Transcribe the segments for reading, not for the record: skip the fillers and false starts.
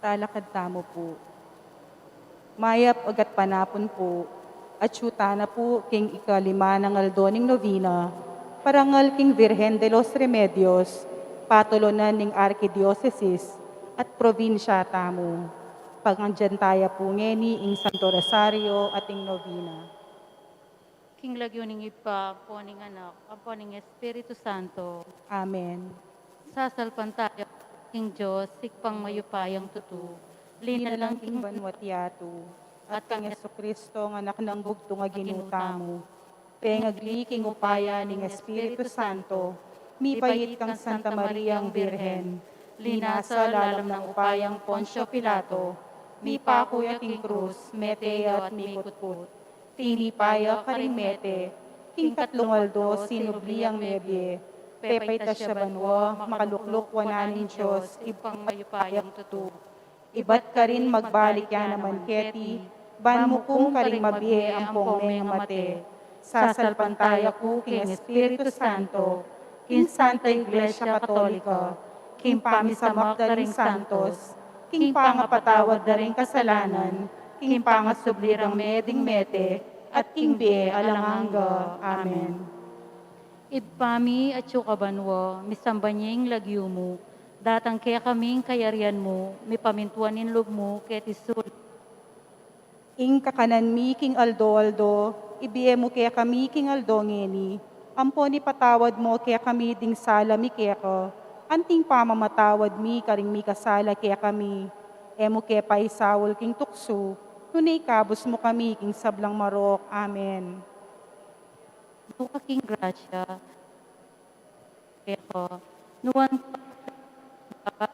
Talakad tamo po. Mayap agat panapon po, at syuta na po king ikalima ng aldoning novena, parangal king Virgen de los Remedios, patolonan ning Arkidiocese at probinsya tamo. Pagandyan tayo po ngeni ing Santo Rosario at ing novena. King lagyoning ipa, poning anak, ang poning Espiritu Santo, Amen. sasalpan tayo, King Diyos, sikpang mayupayang tutu, Lina linalang lang king banwatiato, at kang Kristo ng anak ng bugto nga ginutamo. Pengagli king upaya ning Espiritu Santo, mi payit kang Santa Maria ang Birhen, linasa lalam ng upayang Poncio Pilato, mi pakuya king krus, meteya at mikutput, tinipaya karing mete, king katlungaldo sinubli ang mebye, pepay siya banwa, makalukluk wananin Diyos, sikpang mayupayang tutu, ibat ka rin magbalik yan naman keti, ban mo kung karing mabie ang pongmeng mate. Sasalpantaya ko king Espiritu Santo, king Santa Iglesia Katolika, king pamisamak da ring santos, king pangapatawad da ring kasalanan, king pangasublirang meding mete, at king bie alanganga. Amen. Ibpami at yukabanwa, misambanyeng lagyumo, datang kaya kaming kayarian mo, mipamintuanin loob mo, ket isul, Ing kakanan mi king aldo, ibiye mo kaya kami king aldo ngeni. Ampo ni patawad mo kaya kami ding sala mi kaya ko. Anting pamamatawad mi karing mi kasala kaya kami. Emo kaya paisawol king tukso. Tunay kabus mo kami king sablang marok. Amen. nuka king grasya, kaya ko, nuwan pa,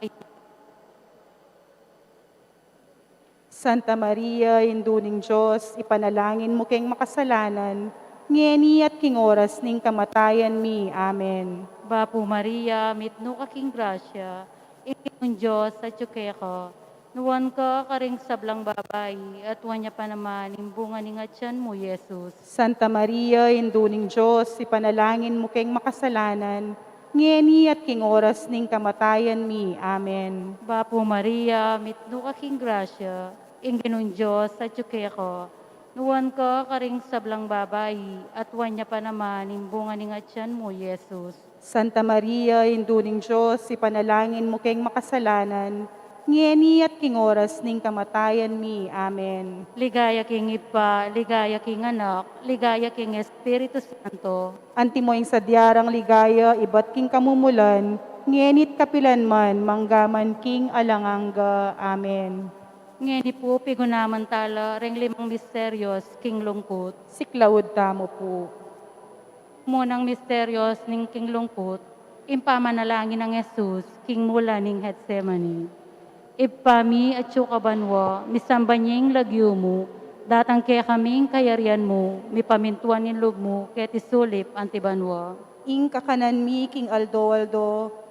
Santa Maria, induning Diyos, ipanalangin mo kayong makasalanan, ngeni at king oras ning kamatayan mi. Amen. Bapu Maria, mitno ka king grasya, ikinong Diyos at ko, nuwan ka karing sablang babayi, at wanya pa naman imbunga ni ngatyan mo, Yesus. Santa Maria, induning Diyos, ipanalangin mo kayong makasalanan, ngeni at king oras ning kamatayan mi. Amen. Bapu Maria, mitno ka king grasya, ikinong Diyos at ko, nuwan ka karing sablang babayi, at wanya pa naman imbunga ni ngatyan mo, Yesus. Santa Maria, induning Diyos, ipanalangin mo kayong makasalanan, ngeni at king oras ning kamatayan mi. Amen. Ligaya king ipa, ligaya king anak, ligaya king Espiritu Santo. Antimoing sa diarang ligaya, ibat king kamumulan, ngenit kapilan man, manggaman king alanganga. Amen. Ngeni po pigunaman tala, ring limang misteryos, king lungkot. Siklawod tamo po. Munang misteryos ning king lungkot, impamanalangin ng Jesus, king mula ning Getsemani. Ipami at yukabanwa, misambanyeng lagyumo, datang kaya kaming kayarian mo, mipamintuan nin loob mo, ket isulip antibanwa. Ing kakanan mi king aldo,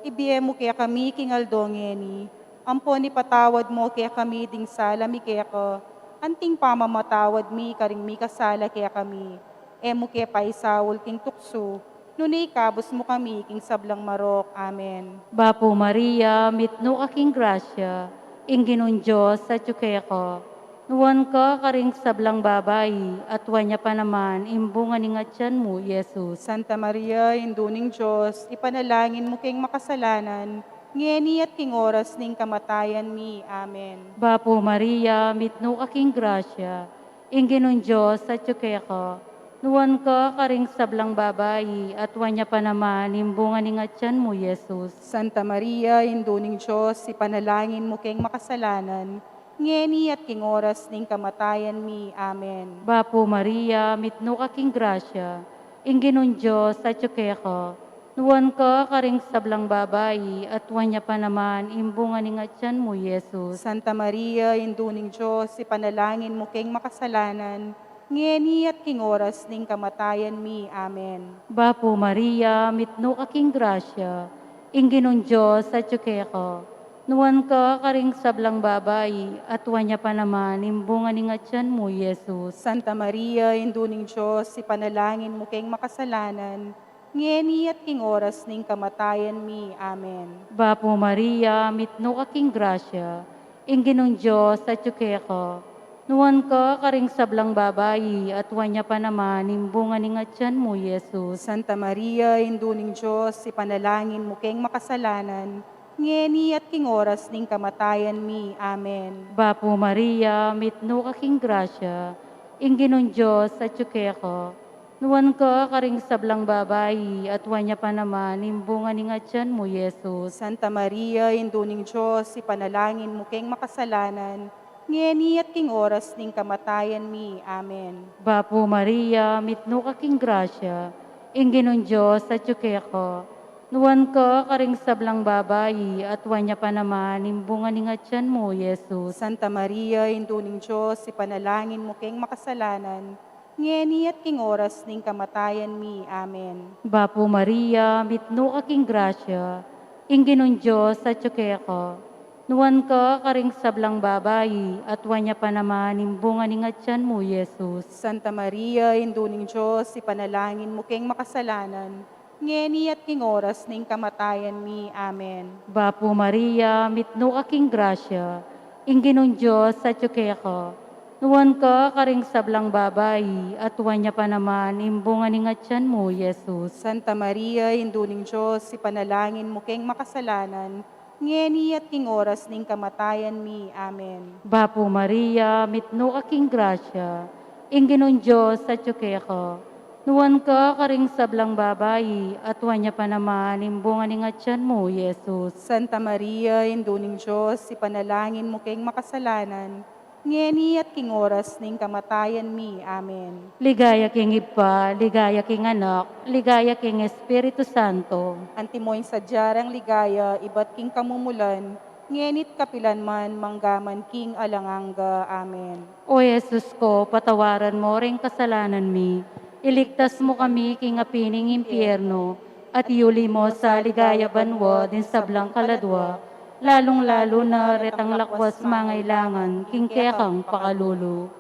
ibiye mo kaya kami king aldo ngeni. Ampo ni patawad mo kaya kami ding sala mi kaya ko. Anting pamamatawad mi karing mi kasala kaya kami. Emo kaya paisawol king tukso. Nunay kabus mo kami king sablang marok. Amen. Bapo Maria, mitno ka king grasya, ingginon Diyos sa ko. Nuwan ka karing sablang babayi, at wanya pa naman imbunga ni ngatyan mo, Yesus. Santa Maria, induning Diyos, ipanalangin mo kayong makasalanan, ngeni at king oras ning kamatayan mi. Amen. Bapo Maria, mitno ka king grasya, ingginon Diyos sa ko. Nuwan ka karing sablang babayi, at wanya pa naman imbunga ni ngatyan mo, Yesus. Santa Maria, induning Diyos, ipanalangin mo kayong makasalanan, ngeni at king oras ning kamatayan mi. Amen. Bapo Maria, mitno ka king grasya, ingginon Diyos sa ko. Nuwan ka karing sablang babayi, at wanya pa naman imbunga ni ngatyan mo, Yesus. Santa Maria, induning Diyos, ipanalangin mo kayong makasalanan, ngeni at king oras ning kamatayan mi. Amen. Bapo Maria, mitno ka king grasya, ingginon Diyos sa ko. Nuwan ka karing sablang babayi, at wanya pa naman imbunga ni ngatyan mo, Yesus. Santa Maria, induning Diyos, ipanalangin mo kayong makasalanan, ngeni at king oras ning kamatayan mi. Amen. Bapo Maria, mitno ka king grasya, Inginong Diyos sa tsukeko. Nuwan ka karing sablang babayi at wanya pa naman imbunga ni nga tiyan mo, Jesus. Santa Maria, induning Diyos, ipanalangin mo keng makasalanan, ngeni at king oras ning kamatayan mi. Amen. Bapo Maria, mitno kaking grasya, inginong Diyos sa tsukeko. Nuwan ka karing sablang babayi at wanya pa naman imbunga ni nga tiyan mo, Jesus. Santa Maria, induning Diyos, ipanalangin mo keng makasalanan, ngeni at king oras ning kamatayan mi. Amen. Bapo Maria, mitno kaking grasya, inginong Diyos sa tsukeko. Nuwan ka karing sablang babayi at wanya pa naman imbunga ni nga tiyan mo, Jesus. Santa Maria, induning Diyos, ipanalangin mo keng makasalanan, ngeni at king oras ning kamatayan mi. Amen. Bapo Maria, mitno kaking grasya, inginong Diyos sa tsukeko. Nuwan ka karing sablang babayi at wanya pa naman imbunga ni nga tiyan mo, Jesus. Santa Maria, induning Diyos, ipanalangin mo keng makasalanan, ngeni at king oras ning kamatayan mi. Amen. Bapo Maria, mitno kaking grasya, inginong Diyos sa tsukeko. Nuwan ka karing sablang babayi at wanya pa naman imbunga ni nga tiyan mo, Jesus. Santa Maria, induning Diyos, ipanalangin mo keng makasalanan, ngeni at king oras ning kamatayan mi. Amen. Bapo Maria, mitno kaking grasya, inginong Diyos sa tsukeko. Nuwan ka karing sablang babayi at wanya pa naman imbunga ni nga tiyan mo, Jesus. Santa Maria, induning Diyos, ipanalangin mo keng makasalanan, ngeni at king oras ning kamatayan mi. Amen. Ligaya king Ipa, ligaya king Anak, ligaya king Espiritu Santo. Antimoy sa diyarang ligaya, iba't king kamumulan, ngenit kapilanman, manggaman king alanganga. Amen. O Jesus ko, patawaran mo ring kasalanan mi. Iligtas mo kami king apining impyerno, at iuli mo sa ligaya banwa din sablang kaladwa, lalong-lalo na retang lakwas mangailangan, king kekang pakalulu.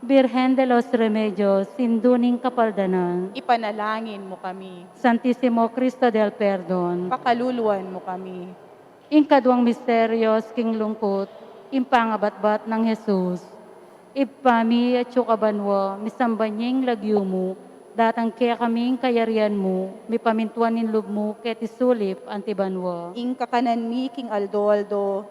Birhen de los Remedios, sinduning kapaldanan, Ipanalangin mo kami. Santissimo Cristo del Perdon, Pakaluluan mo kami. Ingkadwang misteryos king lungkot, impangabatbat ng Jesus. Ipami at sukabanwa, misambanyeng lagyo mo, datang kaya kaming kayarian mo, mipamintuan ninlub mo, ket isulip antibanwa. Ing kakanan mi king aldo,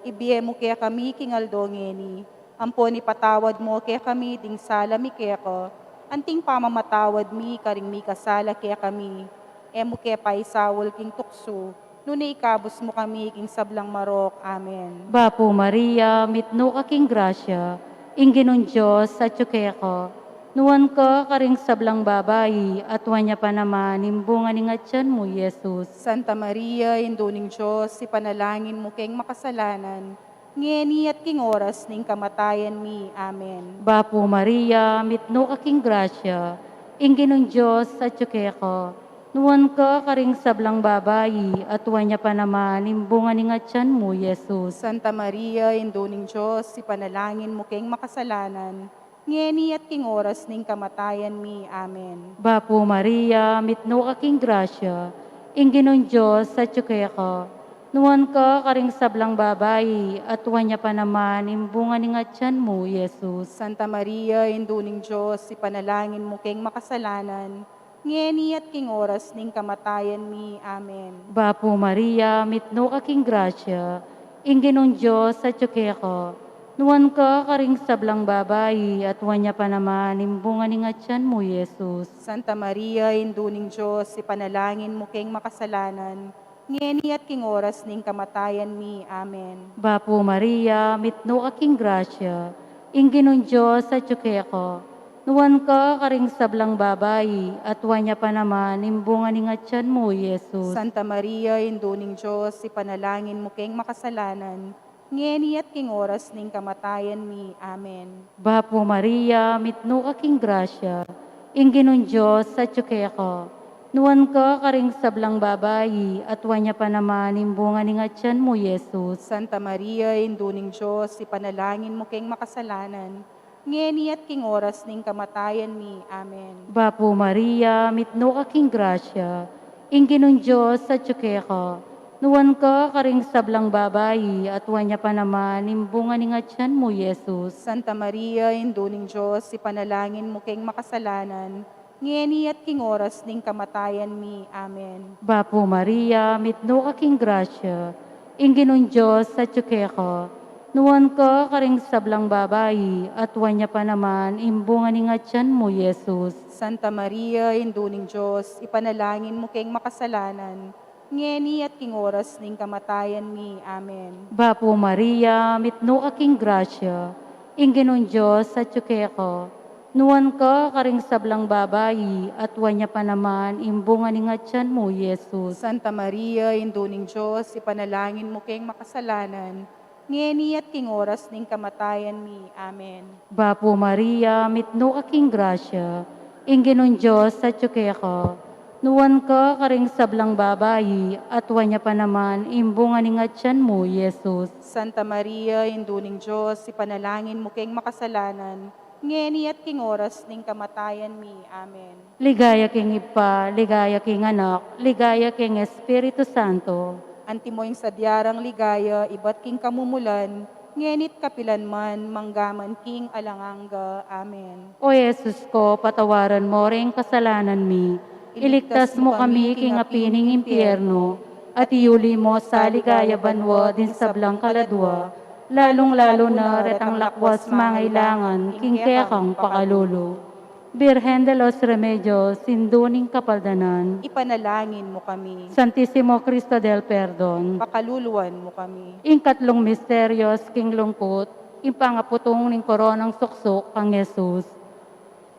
ibiye mo kaya kami king aldo ngeni. Ampon ipatawad mo kaya kami ding sala mi kaya ko. Anting pamamatawad mi karing mi kasala kaya kami. Emo kaya paisawol king tukso. Nuna ikabos mo kami king sablang marok. Amen. Bapo Maria, mitno kaking grasya, ingginon Diyos sa tsukeko. Nuwan ka karing sablang babayi, at wanya pa naman imbunga ni nga tiyan mo, Jesus. Santa Maria, induning Diyos, ipanalangin mo keng makasalanan, ngeni at king oras ning kamatayan mi. Amen. Bapo Maria, mitno kaking grasya, ingginon Diyos sa tsukeko. Nuwan ka karing sablang babayi, at wanya pa naman imbunga ni nga tiyan mo, Jesus. Santa Maria, induning Diyos, ipanalangin mo keng makasalanan, ngeni at king oras ning kamatayan mi. Amen. Bapo Maria, mitno kaking grasya, ingginon Diyos sa tsukeko. Nuwan ka karing sablang babayi, at wanya pa naman imbunga ni nga tiyan mo, Jesus. Santa Maria, induning Diyos, ipanalangin mo keng makasalanan, ngeni at king oras ning kamatayan mi. Amen. Bapo Maria, mitno kaking grasya, ingginon Diyos sa tsukeko. Nuwan ka karing sablang babayi, at wanya pa naman imbunga ni nga tiyan mo, Jesus. Santa Maria, induning Diyos, ipanalangin mo keng makasalanan, ngeni at king oras ning kamatayan mi. Amen. Bapo Maria, mitno kaking grasya, ingginon Diyos sa tsukeko. Nuwan ka karing sablang babayi, at wanya pa naman imbunga ni nga tiyan mo, Jesus. Santa Maria, induning Diyos, ipanalangin mo keng makasalanan, ngeni at king oras ning kamatayan mi. Amen. Bapo Maria, mitno kaking grasya, ingginon Diyos sa tsukeko. Nuwan ka karing sablang babayi, at wanya pa naman imbunga ni nga tiyan mo, Jesus. Santa Maria, induning Diyos, ipanalangin mo keng makasalanan, ngeni at king oras ning kamatayan mi. Amen. Bapo Maria, mitno kaking grasya, ingginon Diyos sa tsukeko. Nuwan ka karing sablang babayi, at wanya pa naman, imbunga ni nga tiyan mo, Yesus. Santa Maria, Induling Diyos, ipanalangin mo kayong makasalanan, ngeni at king oras ning kamatayan mi. Amen. Bapo Maria, mitno aking grasya, ingginon Diyos sa tsukeko. Nuwan ka karing sablang babayi, at wanya pa naman, imbunga ni nga tiyan mo, Yesus. Santa Maria, Induling Diyos, ipanalangin mo kayong makasalanan, ngeni at king oras ning kamatayan mi. Amen. Bapo Maria, mitno aking grasya, ingginon Diyos sa tsukeko. Nuwan ka karing sablang babayi, at wanya pa naman, imbunga ni nga tiyan mo, Yesus. Santa Maria, Induling Diyos, ipanalangin mo kayong makasalanan, ngeni at king oras ning kamatayan mi. Amen. Bapo Maria, mitno aking grasya, ingginon Diyos sa tsukeko. Nuwan ka karing sablang babayi, at wanya pa naman, imbunga ni nga tiyan mo, Yesus. Santa Maria, Induling Diyos, ipanalangin mo kayong makasalanan, ngeni at king oras ning kamatayan mi. Amen. Ligaya king Ipa, ligaya king Anak, ligaya king Espiritu Santo. Antimoing sa diyarang ligaya, iba't king kamumulan, ngenit kapilan man, manggaman king alanganga. Amen. O Yesus ko, patawaran mo ring kasalanan mi. Iligtas mo kami king apining impyerno, at iuli mo sa ligaya banwa din sa blang kaladwa, lalong-lalo na retang lakwas mangailangan, king kekang pakalulo. Birhen de los Remedios, sinduning kapaldanan, Ipanalangin mo kami. Santissimo Cristo del Perdon, Pakaluluan mo kami. Ing-katlong misteryos, king lungkot, impangaputong ning koronang suksok kang Jesus.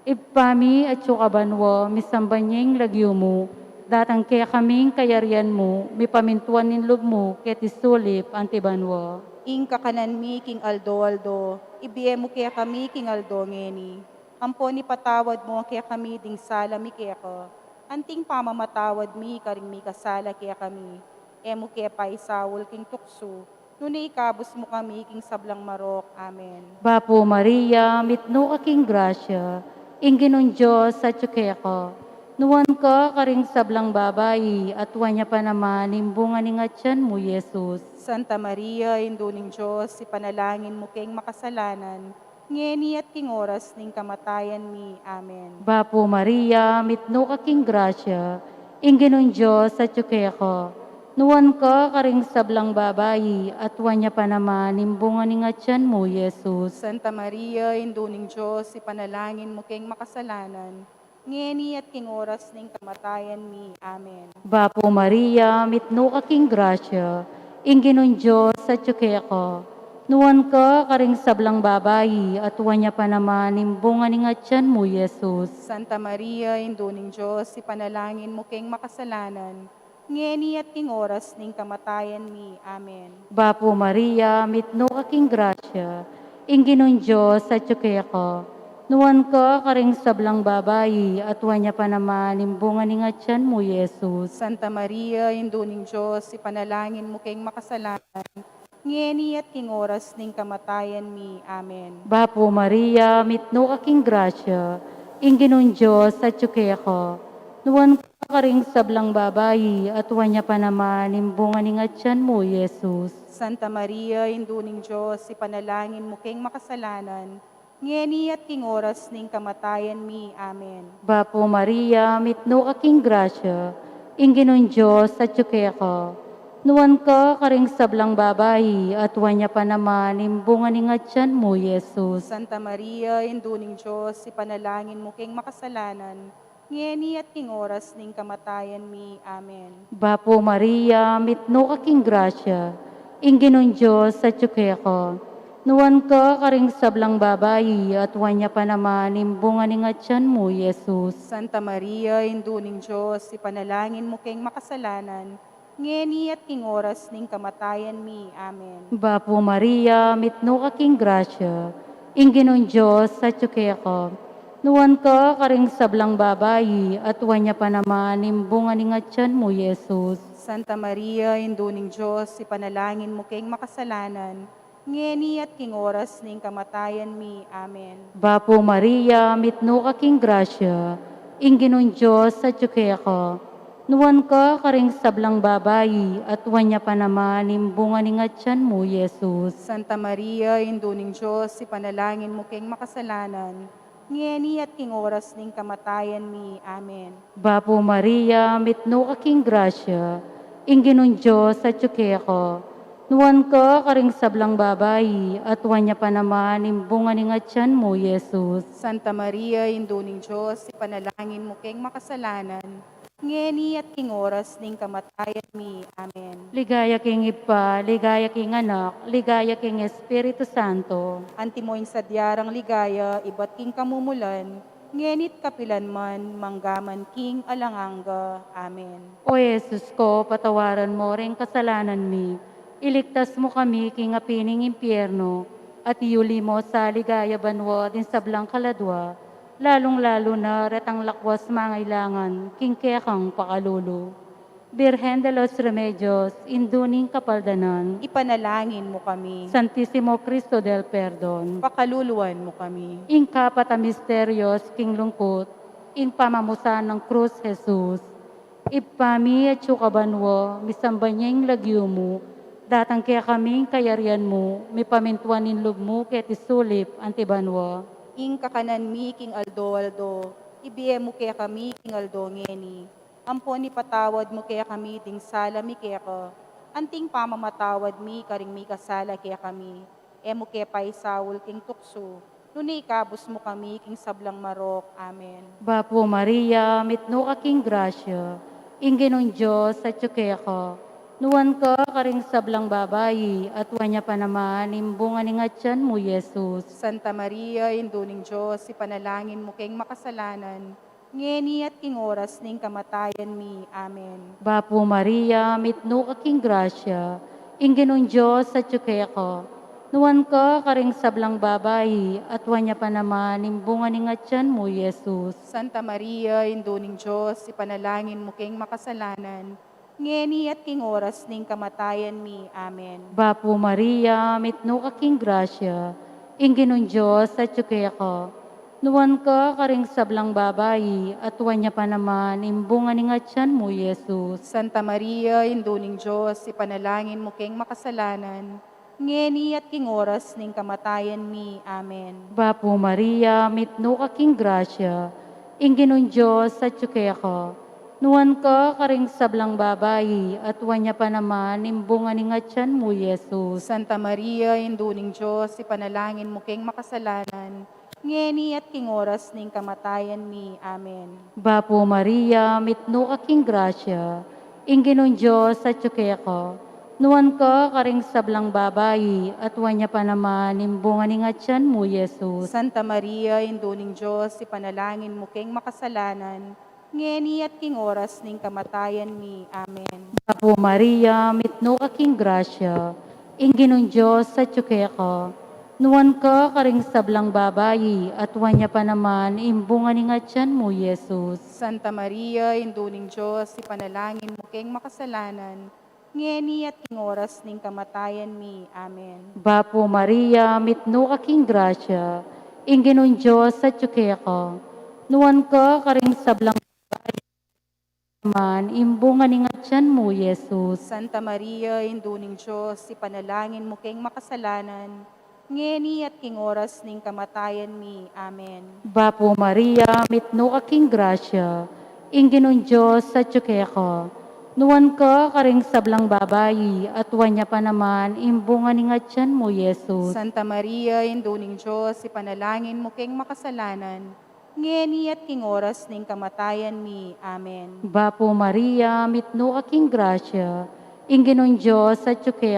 Ipami at sukabanwo, misambanyeng lagyo mo, datang kaya kaming kayarian mo, mipamintuan nin loob mo, ket isulip antibanwo. Ing kakanan mi king aldo, ibiye mo kaya kami king aldo ngeni. Ampo ni patawad mo kaya kami ding sala mi kaya ko. Anting pamamatawad mi karing mi kasala kaya kami. Emo kaya pa isawol king tukso. Nuni ikabos mo kami king sablang marok. Amen. Bapo Maria, mitno aking grasya, ingginon Diyos sa tsukeko. Nuwan ka karing sablang babayi, at wanya pa naman, imbunga ni nga tiyan mo, Yesus. Santa Maria, Induling Diyos, ipanalangin mo kayong makasalanan, ngeni at king oras ning kamatayan mi. Amen. Bapo Maria, mitno aking grasya, ingginon Diyos sa tsukeko. Nuwan ka karing sablang babayi, at wanya pa naman, imbunga ni nga tiyan mo, Yesus. Santa Maria, Induling Diyos, ipanalangin mo kayong makasalanan, ngeni at king oras ning kamatayan mi. Amen. Bapo Maria, mitno aking grasya, ingginon Diyos sa tsukeko. Nuwan ka karing sablang babayi, at wanya pa naman, imbunga ni nga tiyan mo, Yesus. Santa Maria, Induling Diyos, ipanalangin mo kayong makasalanan, ngeni at king oras ning kamatayan mi. Amen. Bapo Maria, mitno aking grasya, ingginon Diyos sa tsukeko. Nuwan ka karing sablang babayi, at wanya pa naman, imbunga ni nga tiyan mo, Yesus. Santa Maria, Induling Diyos, ipanalangin mo kayong makasalanan, ngeni at king oras ning kamatayan mi. Amen. Bapo Maria, mitno aking grasya, ingginon Diyos sa tsukeko. Nuwan ka karing sablang babayi, at wanya pa naman, imbunga ni nga tiyan mo, Yesus. Santa Maria, Induling Diyos, ipanalangin mo kayong makasalanan, ngeni at king oras ning kamatayan mi. Amen. Bapo Maria, mitno aking grasya, ingginon Diyos sa tsukeko. Nuwan ka karing sablang babayi, at wanya pa naman, imbunga ni nga tiyan mo, Yesus. Santa Maria, Induling Diyos, ipanalangin mo kayong makasalanan, ngeni at king oras ning kamatayan mi. Amen. Bapo Maria, mitno aking grasya, ingginon Diyos sa tsukeko. Nuwan ka karing sablang babayi, at wanya pa naman, imbunga ni nga tiyan mo, Yesus. Santa Maria, Induling Diyos, ipanalangin mo kayong makasalanan, ngeni at king oras ning kamatayan mi. Amen. Bapo Maria, mitno aking grasya, ingginon Diyos sa tsukeko. Nuwan ka karing sablang babayi, at wanya pa naman, imbunga ni nga tiyan mo, Yesus. Santa Maria, Induling Diyos, ipanalangin mo kayong makasalanan, ngeni at king oras ning kamatayan mi. Amen. Bapo Maria, mitno aking grasya, ingginon Diyos sa tsukeko. Nuwan ka karing sablang babayi, at wanya pa naman imbunga ni nga tiyan mo, Jesus. Santa Maria, Induning Diyos, ipanalangin mo keng makasalanan, ngeni at king oras ning kamatayan mi. Amen. Bapo Maria, mitno kaking grasya, ingginong Diyos sa ko. Nuwan ka karing sablang babayi, at wanya pa naman imbunga ni nga tiyan mo, Jesus. Santa Maria, Induning Diyos, ipanalangin mo keng makasalanan, ngeni at king oras ning kamatayan mi. Amen. Ligaya king Ipa, ligaya king Anak, ligaya king Espiritu Santo. Antimoin sa diyarang ligaya, iba't king kamumulan, ngenit kapilan man, manggaman king alanganga. Amen. O Jesus ko, patawaran mo rin kasalanan mi. Iligtas mo kami king apining impyerno, at iuli mo sa ligaya banwa din sa blang kaladwa, lalong-lalo na retang lakwas mangailangan, king kekang pakalulu. Birhen de los Remedios, induning kapaldanan, Ipanalangin mo kami, Santissimo Cristo del Perdon, pakaluluan mo kami. ing kapata misterios, king lungkot, ing pamamusan ng krus Jesus, ipami at sukabanwo, misambanyeng lagyo mo, datang kaya kaming kayarian mo, may pamintuan ninlog mo, ket isulip antibanwo. Ing kakanan mi king aldo, ibiye mo kaya kami king aldo ngeni. Ampon ni patawad mo kaya kami ting sala mi kaya ka. Anting pamamatawad mi karing mi kasala kaya kami. Emo kaya paisawul king tukso. Nuni ikabos mo kami king sablang marok. Amen. Bapo Maria, mitno kaking grasya, ingginong Diyos sa ko. Nuwan ka karing sablang babayi, at wanya pa naman imbunga ni nga tiyan mo, Jesus. Santa Maria, Induning Diyos, ipanalangin mo keng makasalanan, ngeni at king oras ning kamatayan mi. Amen. Bapo Maria, mitno kaking grasya, ingginong Diyos sa ko. Nuwan ka karing sablang babayi, at wanya pa naman imbunga ni nga tiyan mo, Jesus. Santa Maria, Induning Diyos, ipanalangin mo keng makasalanan, ngeni at king oras ning kamatayan mi. Amen. Bapo Maria, mitno kaking grasya, ingginong Diyos sa ko. Nuwan ka karing sablang babayi, at wanya pa naman imbunga ni nga tiyan mo, Jesus. Santa Maria, Induning Diyos, ipanalangin mo keng makasalanan, ngeni at king oras ning kamatayan mi. Amen. Bapo Maria, mitno kaking grasya, ingginong Diyos sa ko. Nuwan ka karing sablang babayi, at wanya pa naman imbunga ni nga tiyan mo, Jesus. Santa Maria, Induning Diyos, ipanalangin mo keng makasalanan, ngeni at king oras ning kamatayan mi. Amen. Bapo Maria, mitno kaking grasya, ingginong Diyos sa ko. Nuwan ka karing sablang babayi, at wanya pa naman imbunga ni nga tiyan mo, Jesus. Santa Maria, Induning Diyos, ipanalangin mo keng makasalanan, ngeni at king oras ning kamatayan mi. Amen. Bapo Maria, mitno kaking grasya, ingginong Diyos sa ko. Nuwan ka karing sablang babayi, at wanya pa naman imbunga ni nga tiyan mo, Jesus. Santa Maria, Induning Diyos, ipanalangin mo keng makasalanan, ngeni at king oras ning kamatayan mi. Amen. Bapo Maria, mitno kaking grasya, ingginong Diyos sa ko. Nuwan ka karing sablang man, imbunga ni nga tiyan mo, Jesus. Santa Maria, Induning Diyos, ipanalangin mo keng makasalanan, ngeni at king oras ning kamatayan mi. Amen. Bapo Maria, mitno kaking grasya, ingginong Diyos sa ko. Nuwan ka karing sablang babayi, at wanya pa naman imbunga ni nga tiyan mo, Jesus. Santa Maria, Induning Diyos, ipanalangin mo keng makasalanan, ngeni at king oras ning kamatayan mi. Amen. Bapo Maria, mitno kaking grasya, ingginong Diyos sa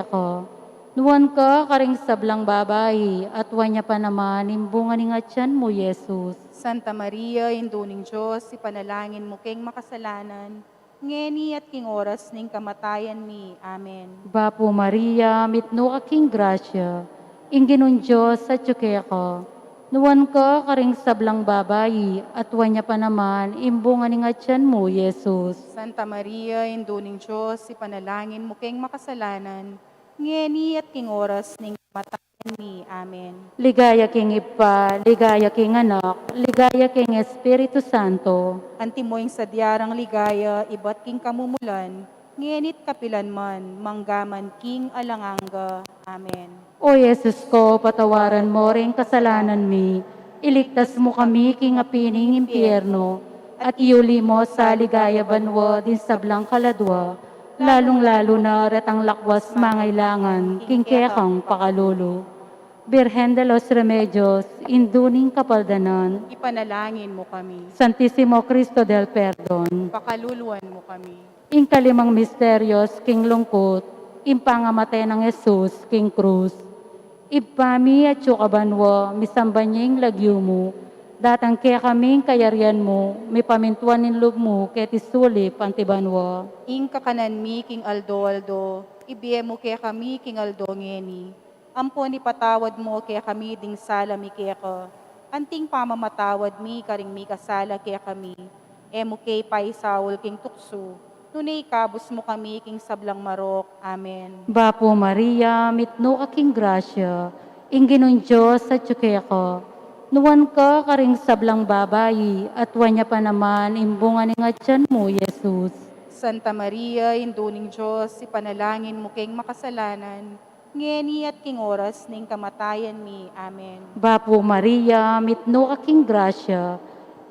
ko. Nuwan ka karing sablang babayi, at wanya pa naman imbunga ni nga tiyan mo, Jesus. Santa Maria, Induning Diyos, ipanalangin mo keng makasalanan, ngeni at king oras ning kamatayan mi. Amen. Bapo Maria, mitno kaking grasya, ingginong Diyos sa ko. Nuwan ka karing sablang babayi, at wanya pa naman imbunga ni nga tiyan mo, Jesus. Santa Maria, Induning Diyos, ipanalangin mo keng makasalanan, ngeni at king oras ning kamatayan mi. Amen. Ligaya king Ipa, ligaya king Anak, ligaya king Espiritu Santo. Antimoing sa diarang ligaya, iba't king kamumulan, ngenit kapilan man, manggaman king alanganga. Amen. O Yesus ko, patawaran mo ring kasalanan mi, iligtas mo kami king apining impyerno, at iuli mo sa ligaya banwa din sa blang kaladwa, lalong-lalo na retang lakwas mangailangan, king kekang pakalulu. Birhen de los Remedios, induning kapaldanan, Ipanalangin mo kami. Santissimo Cristo del Perdon, Pakaluluan mo kami. ing kalimang misteryos, king lungkot, ing pangamatay ng Jesus, king krus, ipami at yukabanwa, misambanyeng lagyumo, datang kaya kaming kayarian mo, may pamintuan ng loob mo, kaya tisuli pantibanwa. Ing kakanan mi king Aldo, ibiye mo kaya kami king Aldo ngeni. Ampon ipatawad mo kaya kami ding sala mi kaya ka. Anting pamamatawad mi karing mi kasala kaya kami. Emo kay paisawol king tukso. Nunay kabus mo kami king sablang marok. Amen. Bapo Maria, mitno aking grasya, inginon Diyos sa tsukeko. Nuwan ka karing sablang babayi, at wanya pa naman imbunga ni nga tiyan mo, Jesus. Santa Maria, induning Diyos, ipanalangin mo king makasalanan. Ngeni at king oras ning kamatayan mi. Amen. Bapo Maria, mitno aking grasya,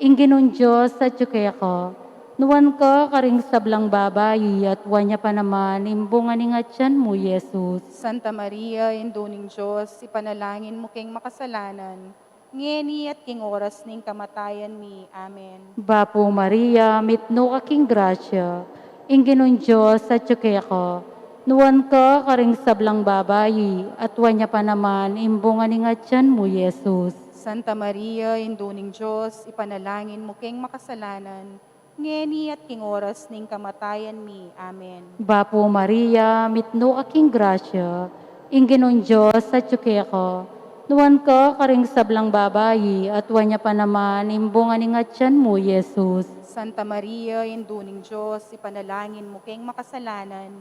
inginon Diyos sa tsukeko. Nuwan ka karing sablang babayi, at wanya pa naman imbunga ni nga tiyan mo, Jesus. Santa Maria, induning Diyos, ipanalangin mo king makasalanan. Ngeni at king oras ning kamatayan mi. Amen. Bapo Maria, mitno aking grasya, inginon Diyos sa tsukeko. Nuwan ka karing sablang babayi, at wanya pa naman imbunga ni nga tiyan mo, Jesus. Santa Maria, induning Diyos, ipanalangin mo king makasalanan. Ngeni at king oras ning kamatayan mi. Amen. Bapo Maria, mitno aking grasya, inginon Diyos sa tsukeko. Nuwan ka karing sablang babayi, at wanya pa naman imbunga ni nga tiyan mo, Jesus. Santa Maria, induning Diyos, ipanalangin mo king makasalanan.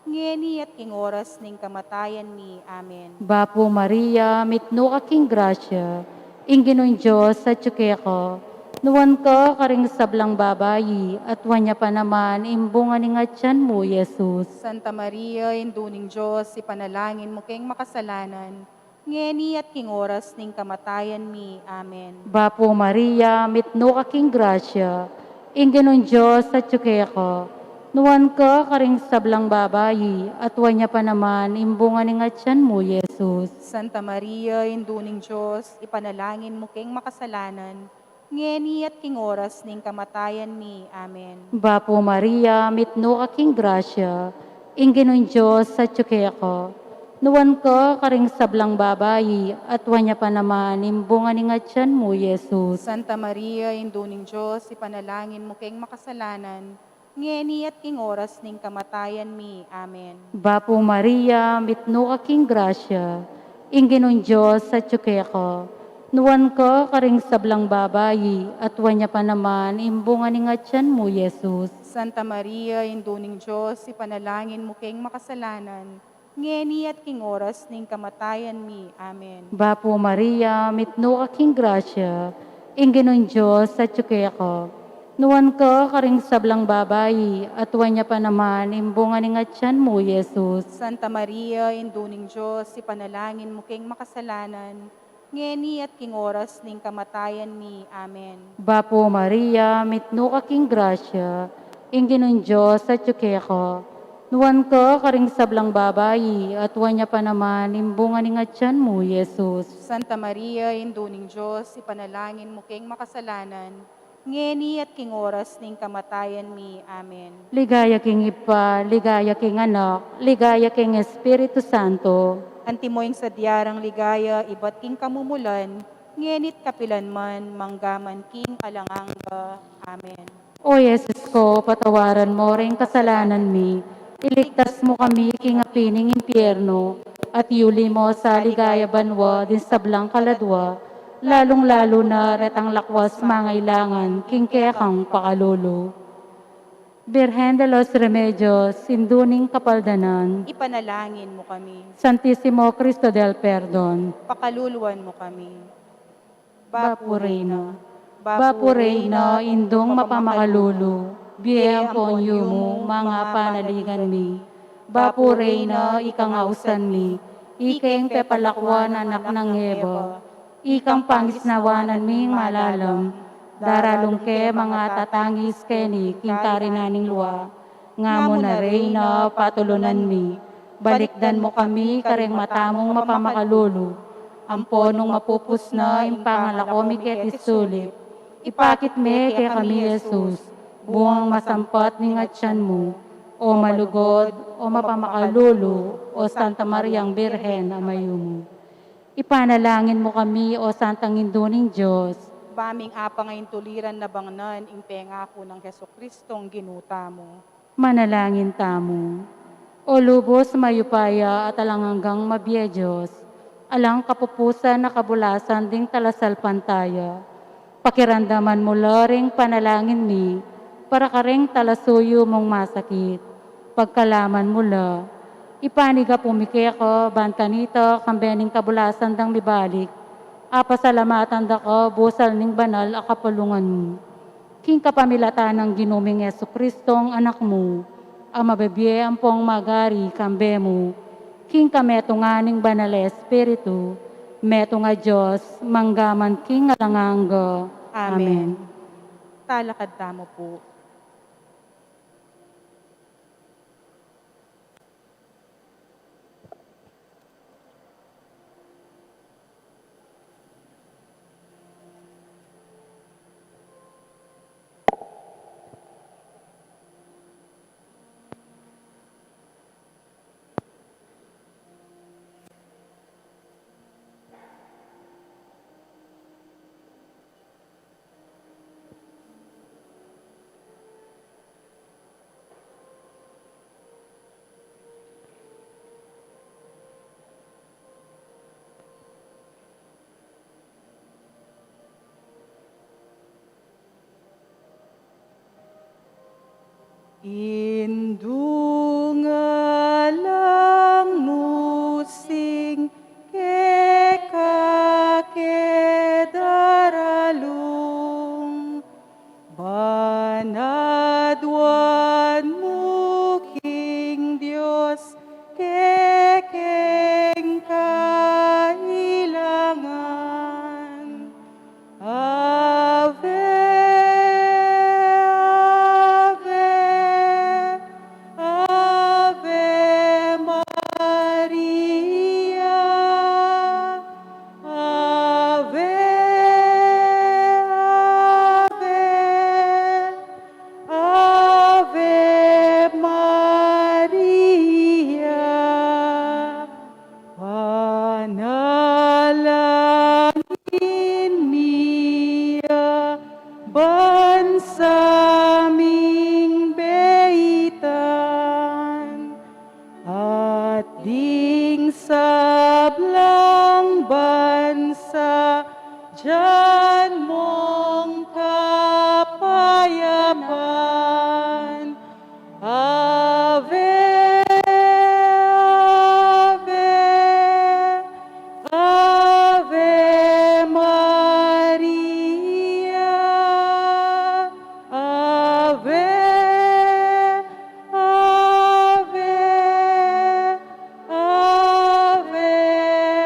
Ngeni at king oras ning kamatayan mi. Amen. Bapo Maria, mitno aking grasya, inginon Diyos sa tsukeko. Nuwan ka karing sablang babayi, at wanya pa naman imbunga ni nga tiyan mo, Jesus. Santa Maria, induning Diyos, ipanalangin mo king makasalanan. Ngeni at king oras ning kamatayan mi. Amen. Bapo Maria, mitno aking grasya, inginon Diyos sa tsukeko. Nuwan ka karing sablang babayi, at wanya pa naman imbunga ni nga tiyan mo, Jesus. Santa Maria, induning Diyos, ipanalangin mo king makasalanan. Ngeni at king oras ning kamatayan mi. Amen. Bapo Maria, mitno aking grasya, inginon Diyos sa tsukeko. Nuwan ka karing sablang babayi, at wanya pa naman imbunga ni nga tiyan mo, Jesus. Santa Maria, induning Diyos, ipanalangin mo king makasalanan. Ngeni at king oras ning kamatayan mi. Amen. Bapo Maria, mitno aking grasya, inginon Diyos sa tsukeko. Nuwan ka karing sablang babayi, at wanya pa naman imbunga ni nga tiyan mo, Jesus. Santa Maria, induning Diyos, ipanalangin mo king makasalanan. Ngeni at king oras ning kamatayan mi. Amen. Bapo Maria, mitno aking grasya, inginon Diyos sa tsukeko. Nuwan ka karing sablang babayi, at wanya pa naman imbunga ni nga tiyan mo, Jesus. Santa Maria, induning Diyos, ipanalangin mo king makasalanan. Ngeni at king oras ning kamatayan mi. Amen. Bapo Maria, mitno aking grasya, inginon Diyos sa tsukeko. Nuwan ka karing sablang babayi, at wanya pa naman imbunga ni nga tiyan mo, Jesus. Santa Maria, induning Diyos, ipanalangin mo king makasalanan. Ngeni at king oras ning kamatayan mi. Amen. Ligaya king Ipa, ligaya king Anak, ligaya king Espiritu Santo. Antimoing sa diarang ligaya, iba't king kamumulan, ngenit kapilan man, manggaman king alanganga. Amen. O Yesus ko, patawaran mo ring kasalanan mi, iligtas mo kami king apining impyerno, at iuli mo sa ligaya banwa din sa blang kaladwa, lalong-lalo na retang lakwas mangailangan, king kekang pakalulu. Birhen de los Remedios, Sinduning Kapaldanan, Ipanalangin mo kami. Santissimo Cristo del Perdon, Pakaluluan mo kami. Bapurena, Bapurena, Indong Mapamakalulu, Biyempon Yumu, mga panaligan mi, Bapurena, Ikangausan mi, Ikeng pepalakwan anak ng Eva, Ikang pangisnawanan ming malalam, daralong ke mga tatangis keni, kingkarinaning luwa, nga mo na reyna, patulunan mi, balikdan mo kami, kareng matamong mapamakalulu, amponong mapupus na, impangalakomi ket isulip, ipakit me kaya kami Jesus, buwang masampat ni ngatyan mo, o malugod, o mapamakalulu, o Santa Mariang Birhen, amayo mo. Ipanalangin mo kami, o Santang Induning Diyos, Baming apa ngayon tuliran na bangnan, ing pengako ng Heso Kristong ginuta mo. manalangin tamo. O lubos mayupaya at alang hanggang mabiya Diyos, alang kapupusan na kabulasan ding talasal pantaya. Pakirandaman mo laring panalangin mi, para kareng talasuyo mong masakit. Pagkalaman mo la, ipaniga pumike ko, bantanito, kambening kabulasan dang mibalik. Apasalamatan da ko, busal ning banal akapulungan mo. King kapamilatan ng ginuming Yesu Kristong anak mo, ang mabibye ang pong magari kambe mo. King kametunganing banal Espiritu, meto nga Diyos, manggaman king alanganggo. Amen. Talakad tamo po. Indungalang nusing kekakedaralung banadwan muking Diyos kekeng kailangan. Ave, Ave, Ave Maria. Ave, Ave, Ave Maria. Panalangin niya bansaming beitan at ding sablang bansa dyan mong kapayapan. Ave, Ave, Ave Maria. Ave, Ave, Ave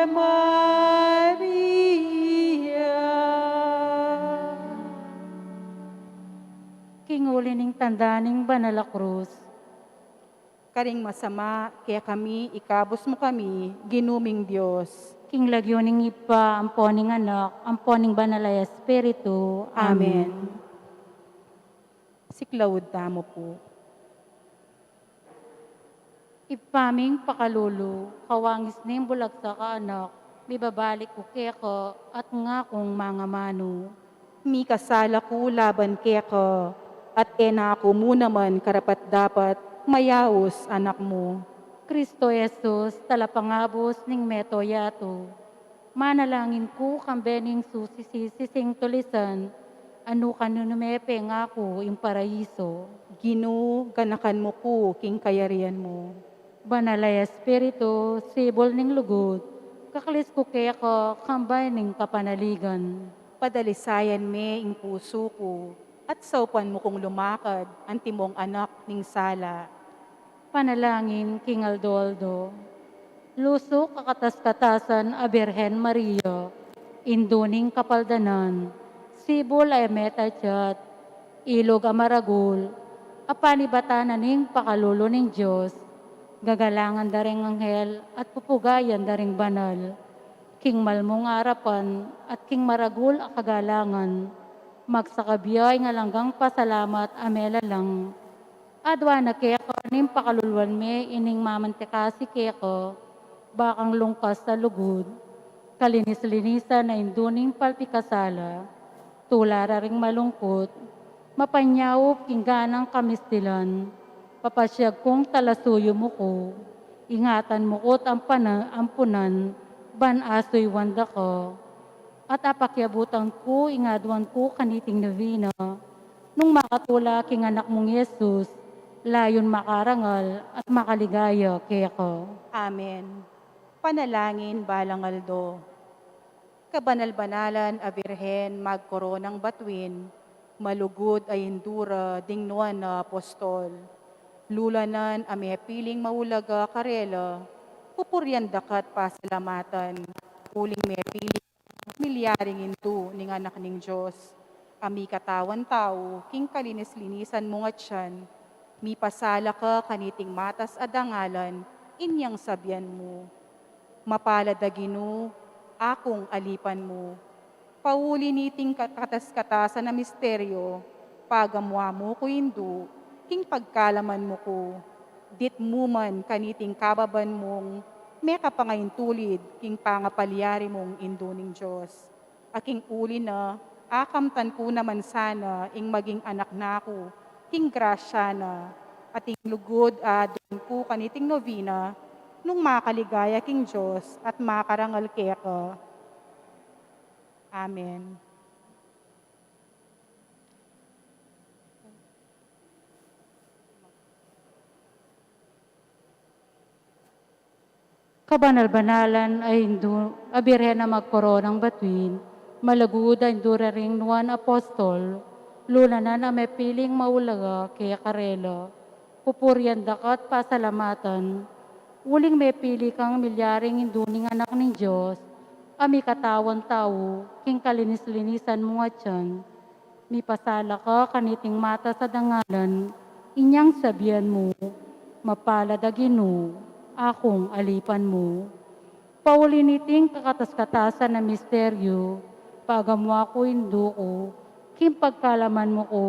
Maria. King ning tandaning banal a krus, Karing masama, kaya kami, ikabos mo kami, ginuming Diyos. King lagyoning ipa, ang poning anak, ang poning banal a Espiritu. Amen. Siklawod tamo po. Ipaming pakalulu, kawangis ning bulagsa ka anak, bibabalik ko keko, at nga kong mga mano. Mi kasala ko laban keko, at ena ako mo naman karapat dapat, mayaos anak mo. Kristo Jesus, talapangabos ning meto yato. Manalangin ko kambening susisising tulisan, Ano kanunumepe nga ko yung paraiso. Ginoo, ganakan mo ko king kayarian mo. Banalay Espiritu, sibol ning lugod. Kaklis ko kaya ko kambay ning kapanaligan. Padalisayan me ing puso ko, at saupan mo kong lumakad, ang timong anak ning sala. Panalangin King Aldoldo. Lusok kakatas-katasan a Birhen Maria. Induning kapaldanan. Sibol ay metachat. Ilog amaragul. Apanibatanan ning pakalulo ning Diyos. Gagalangan daring anghel at pupugayan daring banal. King malmong arapan at king maragul a kagalangan. Magsakabiyay nga langgang pasalamat amela lang. Adwa na keko ning pakaluluan me ining mamantekasi keko, bakang lungkas sa lugod, kalinis-linisan na induning palpikasala, tulara ring malungkot, mapanyaw kingganang kamistilan, papasyag kong talasuyo mo ko, ingatan mo ko't ampunan, ban asoy wanda ko, at apakyabutan ko, ingadwan ko kaniting novena, nung makatula king anak mong Yesus, layon makarangal at makaligaya keko. Amen. Panalangin balangaldo. Kabanal-banalan a Birhen magkoronang batuin, malugod ay indura dingnuan na apostol. Lulanan a may piling maulaga karela, pupuryan dakat pasalamatan, uling may piling milyaring indu ning anak ning Diyos. Ami katawan tao, king kalinis-linisan mo nga tiyan, mi pasala ka kaniting matas adangalan, inyang sabyan mo. Mapalada Ginoo, akong alipan mo. Pauli niting katas-katasan na misteryo, pagamwa mo ko hindu, king pagkalaman mo ko. Dit mo man kaniting kababan mong, may kapangayin tulid, king pangapalyari mong induning Diyos. Aking uli na, akamtan ko naman sana, ing maging anak nako, king grasya na, ating lugod adon ko kaniting novena, nung makaligaya king Diyos at makarangal keka. Amen. Kabanal-banalan ay abirhen na magkoronang batuin, malagud ay indura ring nuan apostol, lulanan na may piling maulaga kaya karelo, pupuryan dakat pasalamatan, uling may pili kang milyaring induning anak ng Diyos, ami katawan tao, king kalinis-linisan mo nga tiyan, mi pasala ka kaniting mata sa dangalan, inyang sabihan mo, mapalad a Ginoo, akong alipan mo. Pauliniting kakatas-katasan na misteryo, pagamwa ko indo ko, kim pagkalaman mo ko,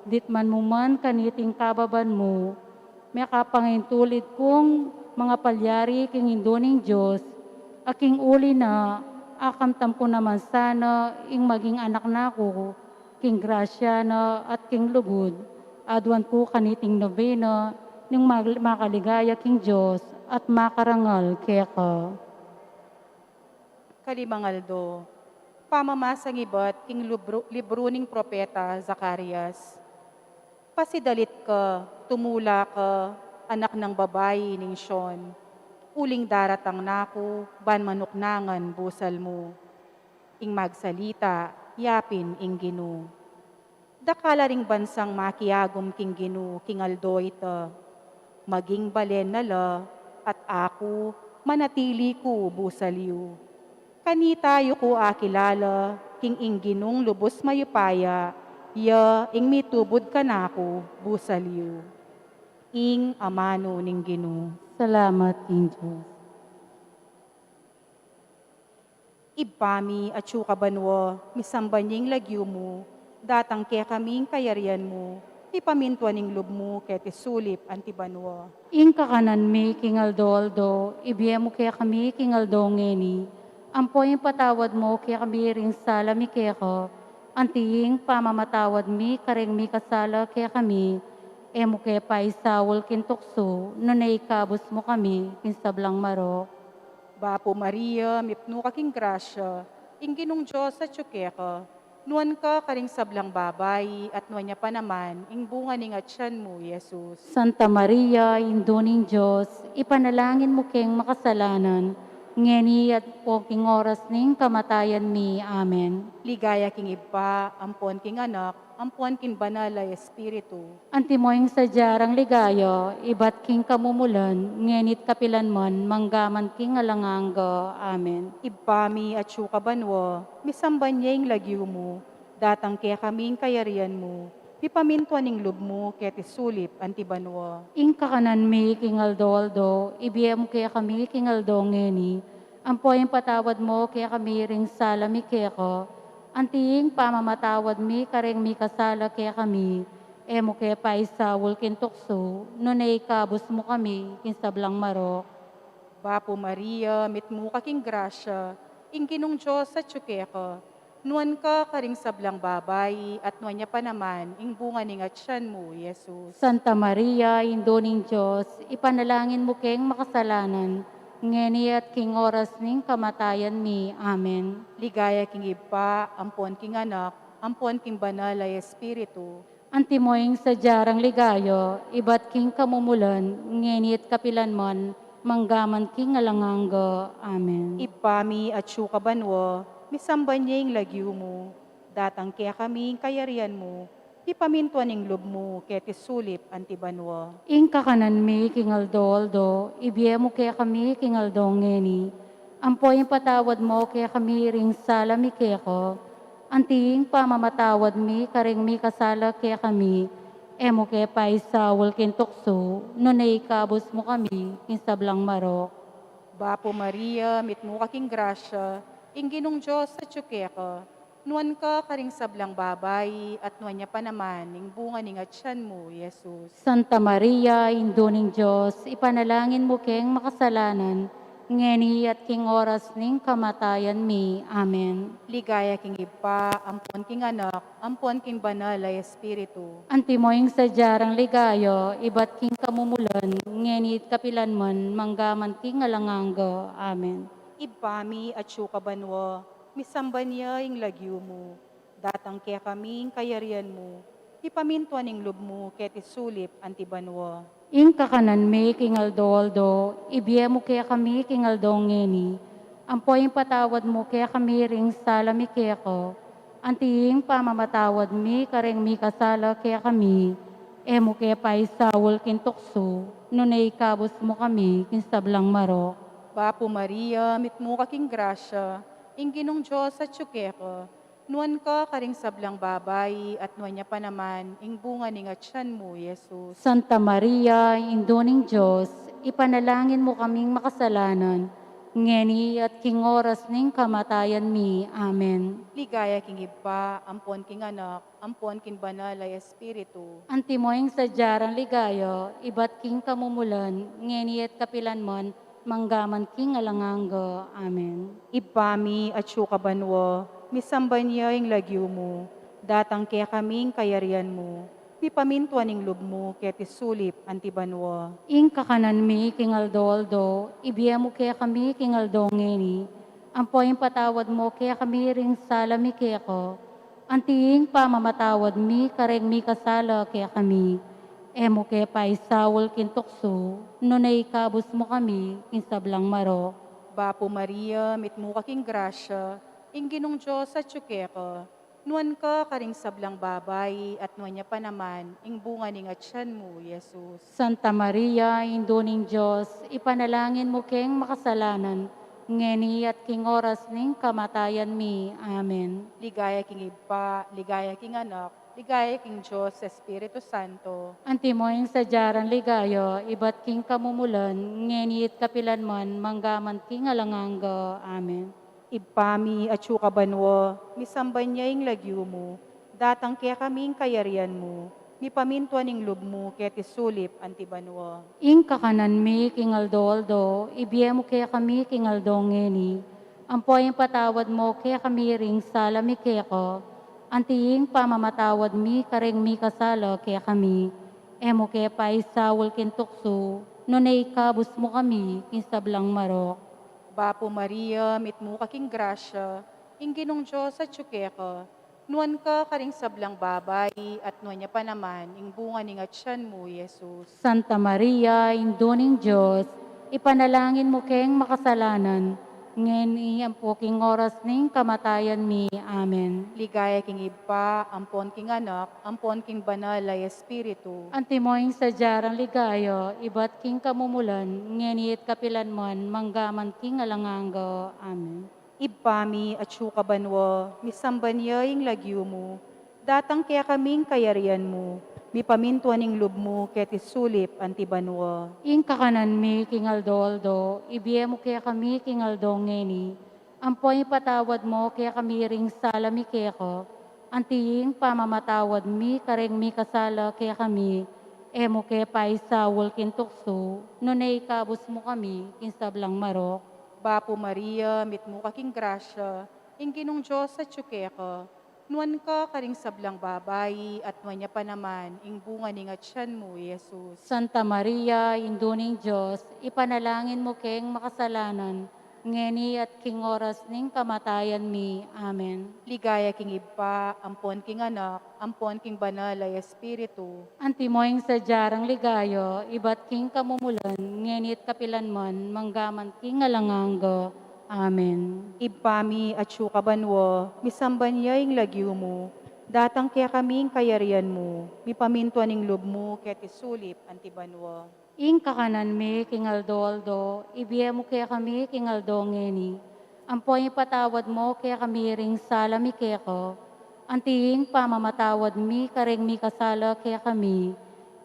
ditman mo man kaniting kababan mo, may kapangintulid kong mga palyari king indo ng Diyos, aking uli na, akamtam ko naman sana, ing maging anak na ko, king grasya na at king lugod, adwan ko kaniting novena, ning makaligaya king Diyos, at makarangal keka. Kalimangaldo, pamamasang iba't king libro ning propeta Zacarias. Pasidalit ka, tumula ka, anak ng babae ning Sion. Uling daratang nako, ban manuknangan busal mo. Ing magsalita, yapin ing Ginoo. Dakala ring bansang makiagom king Ginoo, king Aldo ita. Maging balen nala, at ako, manatili ko busaliw. Kanitayo ko akilala, king ingginong lubos mayupaya, ya ing mitubod ka nako, busaliw. Ing amano ning Ginoo. Salamat, King Diyos. Ibami at banwa, misambanying lagyo mo, datang kaya kaming kayarian mo, ipamintuan ning lub mo kaya tisulip antibanwa. Ing kakanan mi King Aldo, ibiya mo kaya kami King Aldo ngeni, ampo yung patawad mo kaya kami ring sala mi kaya ko, antiing pamamatawad mi kareng mi kasala kaya kami, mo kaya pa isawol kintokso, nunay kabos mo kami, kinsablang marok. Bapo Maria, mipno ka king grasya, ing ginong Diyos sa tsukeka, Nuan ka karing sablang babay, at nuan niya pa naman, ing bunga ning atyan mo, Jesus. Santa Maria, Induning Diyos, ipanalangin mo keng makasalanan, ngeni at poking oras ning kamatayan mi. Amen. Ligaya king iba, ampon king anak, ampuan king banal ay espiritu. Antimoing sadyarang ligayo, ibat king kamumulan, ngenit kapilan mon, manggaman king alanganggo. Amen. Ibpami at syuka banwa, misamban niya ing lagyo mo, datang kaya kaming kayarian mo, pipamintuan ning lub mo, ket isulip antibanwa. Ing kakanan mi kingaldo-aldo, ibiyem kaya kami kingaldo ngeni. Ampoy patawad mo kaya kami ring sala mi keko. Anting pamamatawad mi kareng mi kasala kaya kami. Emo kaya paisawol kintukso, nunay kabus mo kami kinsablang marok. Bapo Maria, mitmu kaking grasya, ing ginong Diyos sa tsukeka, nuan ka karing sablang babay, at nuan niya pa naman, ing bunga ning atyan mo, Jesus. Santa Maria, Induning Diyos, ipanalangin mo keng makasalanan, ngeni at king oras ning kamatayan mi. Amen. Ligaya king iba, ampon king anak, ampon king banal ay espiritu. Antimoing sadyarang ligayo, ibat king kamumulan, ngenit kapilan mon, manggaman king alanganggo. Amen. Ipami at syuka banwa, misamban niya ing lagyo mo, datang kaya kaming kayarian mo, ipamintuan ning lub mo, ket isulip antibanwa. Ing kakanan mi kingaldo-aldo, ibiyemo kaya kami kingaldo ngeni. Ampoy patawad mo kaya kami ring sala mi keko. Anting pamamatawad mi karing mi kasala kaya kami. Emo kaya paisawol kintukso, nunay kabus mo kami kinsablang marok. Bapo Maria, mitmu kaking grasya, ing ginong Diyos sa tsukeka, nuan ka karing sablang babay, at nuan niya pa naman, ing bunga ning atyan mo, Jesus. Santa Maria, Induning Diyos, ipanalangin mo keng makasalanan, ngeni at king oras ning kamatayan mi. Amen. Ligaya king iba, ampon king anak, ampon king banal ay espiritu. Antimoing sadyarang ligayo, ibat king kamumulan, ngenit kapilan mon, manggaman king alanganggo. Amen. Ibpami at syuka banwa, misamban niya ing lagyo mo, datang kaya kaming kayarian mo, ipamintuan ning lub mo, ket isulip antibanwa. Ing kakanan mi kingaldo-aldo, ibiyemo kaya kami kingaldo ngeni. Ampoy patawad mo kaya kami ring sala mi keko. Anting pamamatawad mi kareng mi kasala kaya kami. Emo kaya paisawol kintukso, nunay kabus mo kami kinsablang marok. Bapo Maria, mitmu kaking grasya, ing ginong Diyos sa tsukeka, nuan ka karing sablang babay, at nuan niya pa naman, ing bunga ning atyan mo, Jesus. Santa Maria, Induning Diyos, ipanalangin mo kaming makasalanan, ngeni at king oras ning kamatayan mi. Amen. Ligaya king iba, ampon king anak, ampon king banal ay espiritu. Antimoing sadyarang ligayo, ibat king kamumulan, ngeni at kapilan mon, manggaman king alanganggo. Amen. Ipami at syuka banwa, misamban niya ing lagyo mo, datang kaya kaming kayarian mo, pipamintuan ning lub mo, ket isulip antibanwa. Ing kakanan mi kingaldo-aldo, ibiyemo kaya kami kingaldo ngeni. Ampoy patawad mo kaya kami ring sala mi keko. Anting pamamatawad mi kareng mi kasala kaya kami. Emo kaya paisawol kintukso, nunay kabus mo kami kinsablang marok. Bapo Maria, mitmu kaking grasya, ing ginong Diyos sa tsukeka, nuan ka karing sablang babay, at nuan niya pa naman, ing bunga ning atyan mo, Jesus. Santa Maria, Induning Diyos, ipanalangin mo keng makasalanan, ngeni at king oras ning kamatayan mi. Amen. Ligaya king iba, ligaya king anak, ligaya king Diyos, Espiritu Santo. Antimoing sadyarang ligayo, ibat king kamumulan, ngeni at kapilan mon, manggaman king alanganggo. Amen. Ipami at syuka banwa, misamban niya ing lagyo mo, datang kaya kaming kayarian mo, mipamintuan ning lub mo, ket isulip antibanwa. Ing kakanan mi kingaldo-aldo, ibiyemo kaya kami kingaldo ngeni. Ampoy patawad mo kaya kami ring sala mi keko. Anting pamamatawad mi kareng mi kasala kaya kami. Emo kaya paisawol kintukso, nunay kabus mo kami kinsablang marok. Bapo Maria, mitmu kaking grasya, ing ginong Diyos sa tsukeka, Nuan ka karing sablang babay, at nuan niya pa naman, ing bunga ni nga tiyan mo, Jesus. Santa Maria, Induning Diyos, ipanalangin mo keng makasalanan, ngayon iampo king oras ning kamatayan mi. Amen. Ligaya king iba, ampon king anak, ampon king banal ay espiritu. Antimoing sa jarang ligayo, ibat king kamumulan, ngenit kapilan mon, manggaman king alanganggo. Amen. Ibpami at syukabanwa, misamban niya ing lagyo mo, datang kaya kaming kayarian mo, mi pamintuan ing lub mo, ket isulip antibanwa. Ing kakanan mi king aldo, ibiye mo kaya kami king aldo ngeni, ampoy patawad mo kaya kami ring sala mi keko, antiing pamamatawad mi kareng mi kasala kaya kami, emo kaya paisawol kin tukso, nunay kabus mo kami kin sablang marok. Bapo Maria, mitmo kaking grasya, ing ginong Diyos sa tsukeka, nuan ka karing sablang babay, at nuan niya pa naman, ing bunga ni nga tiyan mo, Jesus. Santa Maria, Induning Diyos, ipanalangin mo keng makasalanan, ngeni at king oras ning kamatayan mi. Amen. Ligaya king iba, ampon king anak, ampon king banal ay espiritu. Antimoing sa jarang ligayo, ibat king kamumulan, ngenit kapilan mon, manggaman king alanganggo. Amen. Ibpami at syukabanwa, misamban niya ing lagyo mo, datang kaya kaming kayarian mo, mi pamintuan ing lub mo, ket isulip antibanwa. Ing kakanan mi king aldo, ibiye mo kaya kami king aldo ngeni. Ampoy patawad mo kaya kami ring sala mi keko, antiing pamamatawad mi kareng mi kasala kaya kami,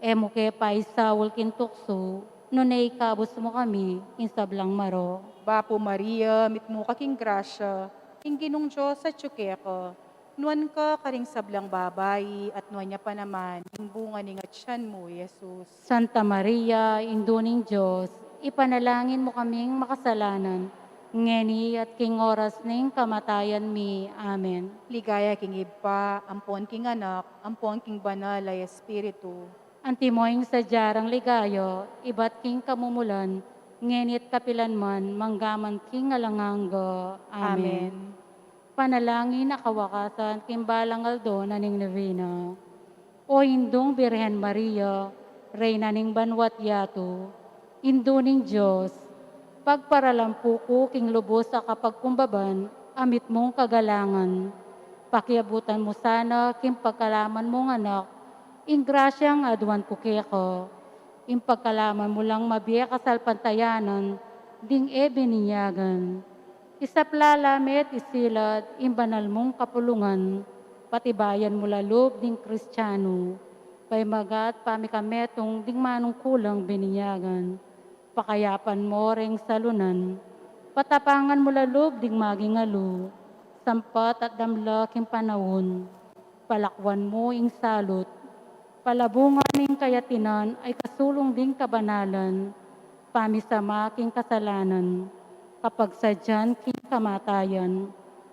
emo kaya paisawol kin tukso, nunay kabus mo kami, kin sablang maro. Bapo Maria, mitmo kaking grasya, ing ginong Diyos sa tsukeka, nuan ka karing sablang babay, at nuan niya pa naman, ing bunga ni nga tiyan mo, Jesus. Santa Maria, Induning Diyos, ipanalangin mo kaming makasalanan, ngeni at king oras ning kamatayan mi. Amen. Ligaya king iba, ampon king anak, ampon king banal ay espiritu. Antimoing sa jarang ligayo, ibat king kamumulan, ngenit kapilan man, manggaman king alanganggo. Amen. Amen. Panalangin na kawakasan, kimbalang aldo na ning novena. O Indong Birhen Maria, Reyna ning banwat yato, Indo ning Diyos, pagparalampu ko king lubos sa kapagkumbaban, amit mong kagalangan. Pakiabutan mo sana, king pagkalaman mong anak, ing grasyang aduan ko keko. Ing pagkalaman mo lang mabiya kasalpantayanan, ding bininyagan. Isaplalamet isilad, imbanal mong kapulungan, patibayan mo lalob ding Kristiyano, pay magat pamikametong ding manong kulang bininyagan, pakayapan mo reng salunan, patapangan mo lalob ding magingalo, sampat at damla king panahon, palakwan mo ing salot, palabungan ning kayatinan ay kasulong ding kabanalan, pamisama king kasalanan, kapag sadyan king kamatayan,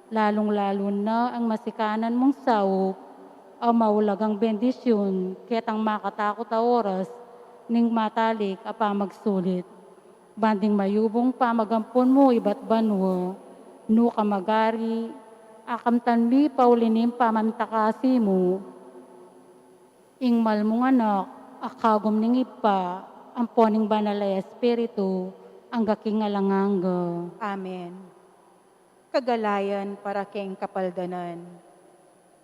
lalong-lalo na ang masikanan mong sawop, ang maulagang bendisyon, ket ang makatakot a oras, ning matalik a pamagsulit. Banding mayubong pamagampon mo ibat banwa, no kamagari, akamtan mi paulinim pamantakasi mo, ingmal mong anak, akagom ning ipa, amponing banal ay espiritu, ang gaking alangangga. Amen. Kagalayan para keng kapaldanan.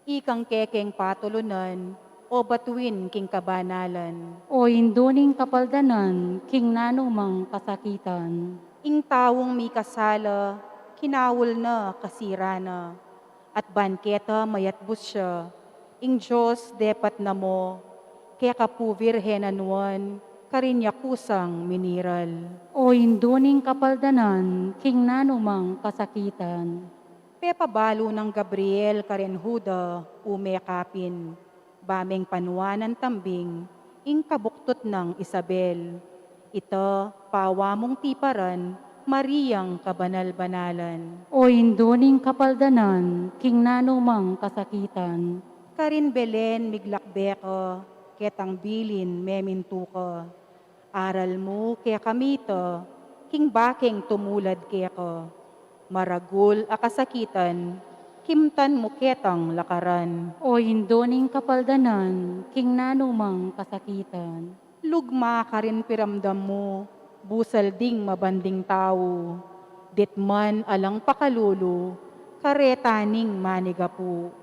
Ikang kekeng patulunan, o batuin king kabanalan. O induning kapaldanan, king nanumang kasakitan. Ing tawong may kasala, kinawol na kasira na, at banketa mayatbus siya. Ing Diyos depat na mo, kaya kapuvirhen anuan, karinya kusang miniral. O induning kapaldanan, king nanumang kasakitan. Pepabalo ng Gabriel karen Huda, umekapin, bameng panuanan tambing, ing kabuktot ng Isabel. Ito, pawa mong tiparan, Mariyang kabanal-banalan. O induning kapaldanan, king nanumang kasakitan. Karin Belen miglakbeko, ketang bilin memintuko. Aral mo kaya kamito, king baking tumulad keko. Maragul akasakitan, Himtan mo ketang lakaran. O hindoning kapaldanan, king nanumang kasakitan. Lugma ka rin piramdam mo, busal ding mabanding tao. Ditman alang pakalulu, karetaning manigapu.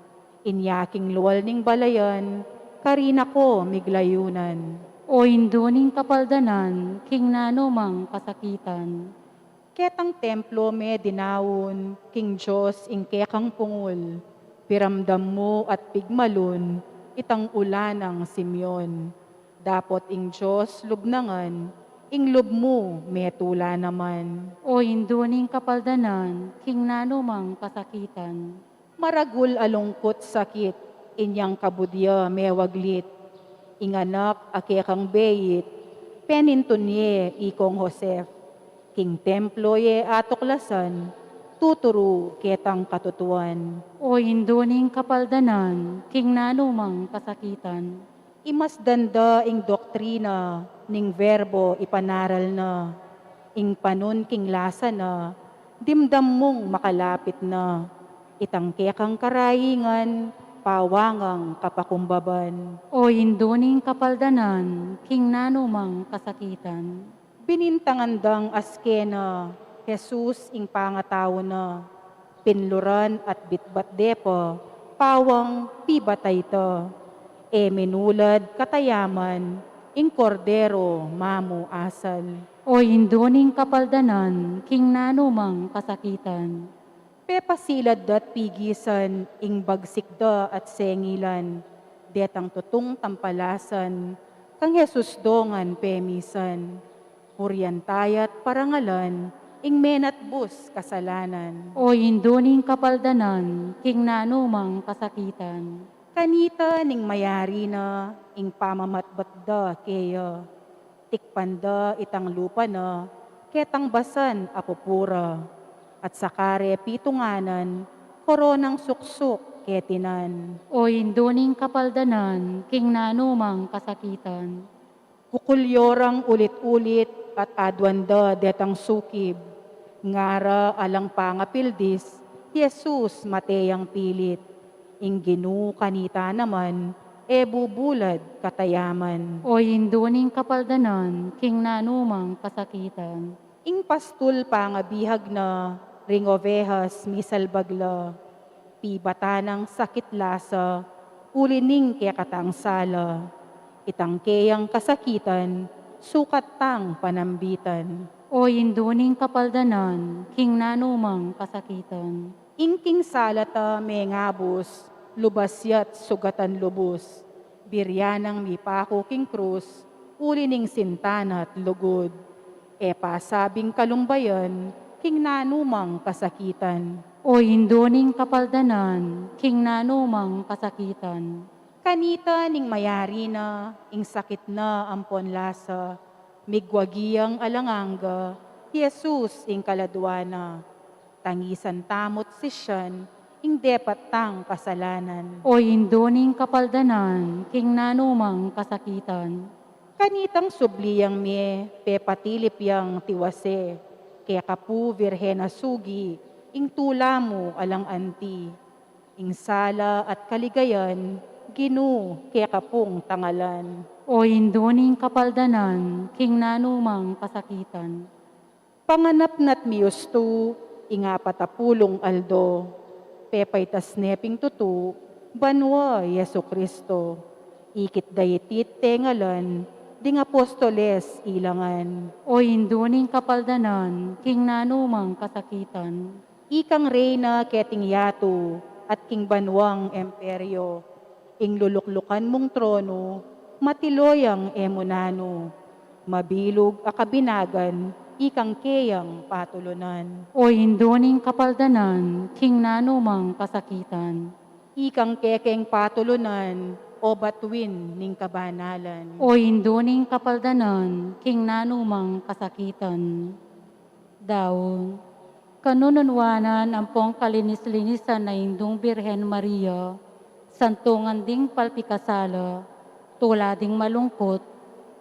Inyaking luwal ning balayan, karina ko miglayunan. O hindoning kapaldanan, king nanumang kasakitan. Ketang templo me dinawon, King Diyos ingkekang pungul. Piramdam mo at pigmalun, itang ulanang Simeon. Dapot ing Diyos lubnangan, ing lub mo metula naman. O hindoning kapaldanan, king nanumang kasakitan. Maragul alungkot sakit, inyang kabudya mewaglit. Inganak akekang beyit, penintunye ikong Joseph. King templo ye atuklasan, tuturo ketang katutuan. O hindoning kapaldanan, king nanumang kasakitan. Imas danda ing doktrina, ning verbo ipanaral na. Ing panun king lasa na, dimdam mong makalapit na. Itangke kang karayingan, pawangang kapakumbaban. O hindoning kapaldanan, king nanumang kasakitan. Binintangandang askena, Jesus ing pangataw na. Pinluran at bitbat depa, pawang pibatay ta. E minulad katayaman, ing kordero mamu asal. O hindoning kapaldanan, king nanumang kasakitan. Pepasilad dat pigisan, ing bagsikda at sengilan. Detang tutong tampalasan, kang Jesus dongan pemisan. Huryantayat parangalan, ing menat bus kasalanan. O hindoning kapaldanan, king nanumang kasakitan. Kanita ning mayari na, ing pamamatbatda keya. Tikpanda itang lupa na, ketang basan apupura. At sakare pitunganan, koronang suksok ketinan. O hindoning kapaldanan, king nanumang kasakitan. Kukulyorang ulit-ulit at adwanda detang sukib. Ngara alang pangapildis, Jesus mateyang pilit. Ing ginu kanita naman, e bubulad katayaman. O hindoning kapaldanan, king nanumang kasakitan. Ing pastul pangabihag na, ring ovehas misalbagla. Pibatanang sakit lasa, ulining kaya katang sala. Itangkeyang kasakitan, sukat tang panambitan. O hindoning kapaldanan, king nanumang kasakitan. Ingking salata may ngabos, lubasyat sugatan lubos. Biryanang mipako king krus, ulining sintana at lugod. E pasabing kalumbayan, king nanumang kasakitan. O hindoning kapaldanan, king nanumang kasakitan. Kanita ning mayari na, ing sakit na ampon lasa, migwagiyang alanganga, Jesus ing kaladwana. Tangisan tamot sisyan, ing depat tang kasalanan. O hindoning kapaldanan, king nanumang kasakitan. Kanitang subliyang me, pepatilip yang tiwase, kaya kapu virhena sugi, ing tula mo alang anti. Ing sala at kaligayan, ginu kaya kapung tangalan. O hindoning kapaldanan, king nanumang kasakitan. Panganap nat miyustu, ingapatapulong aldo, pepay tasneping tutu, banwa Yesu Kristo. Ikit dayitit tengalan, ding apostoles ilangan. O hindoning kapaldanan, king nanumang kasakitan. Ikang reyna keting yato, at king banwang emperyo. Ing luluklukan mong trono, matiloyang emunano. Mabilog akabinagan, ikang keyang patulunan. O hindoning kapaldanan, king nanumang kasakitan. Ikang kekeng patulunan, o batuin ning kabanalan. O hindoning kapaldanan, king nanumang kasakitan. Daon, kanununwanan ang pong kalinis-linisan na indong Birhen Maria, santungan ding palpikasala, tula ding malungkot,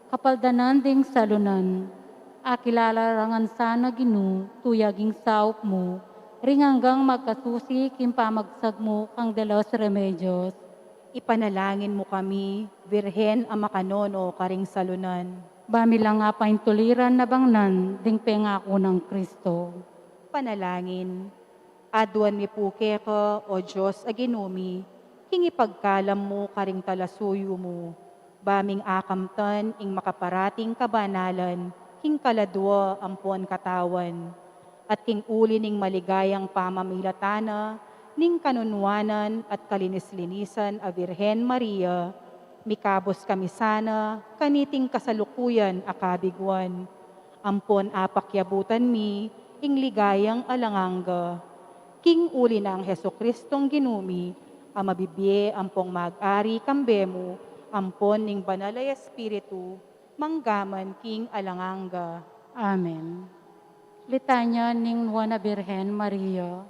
kapaldanan ding salunan, akilalarangan sana ginu, tuyaging saup mo, ring hanggang magkasusi king pamagsag mo kang dalos remedios. Ipanalangin mo kami, Birhen ang makanono karing salunan. Bamila nga paintuliran na bangnan, ding pengako ng Kristo. Panalangin. Adwan mi puke ko, o Diyos aginumi, hingi pagkalam mo karing talasuyo mo. Baming akamtan ing makaparating kabanalan, king kaladwa ampon katawan. At king uli ning maligayang pamamilatana, ning kanunwanan at kalinis-linisan a Birhen Maria, mikabos kami sana, kaniting kasalukuyan akabigwan. Ampon apakyabutan mi, ing ligayang alanganga. King uli na ang Heso Kristong ginumi, ang mabibye ampong mag-ari kambemo, ampon ning banalay espiritu, manggaman king alanganga. Amen. Litanya ning Nuana Birhen Maria,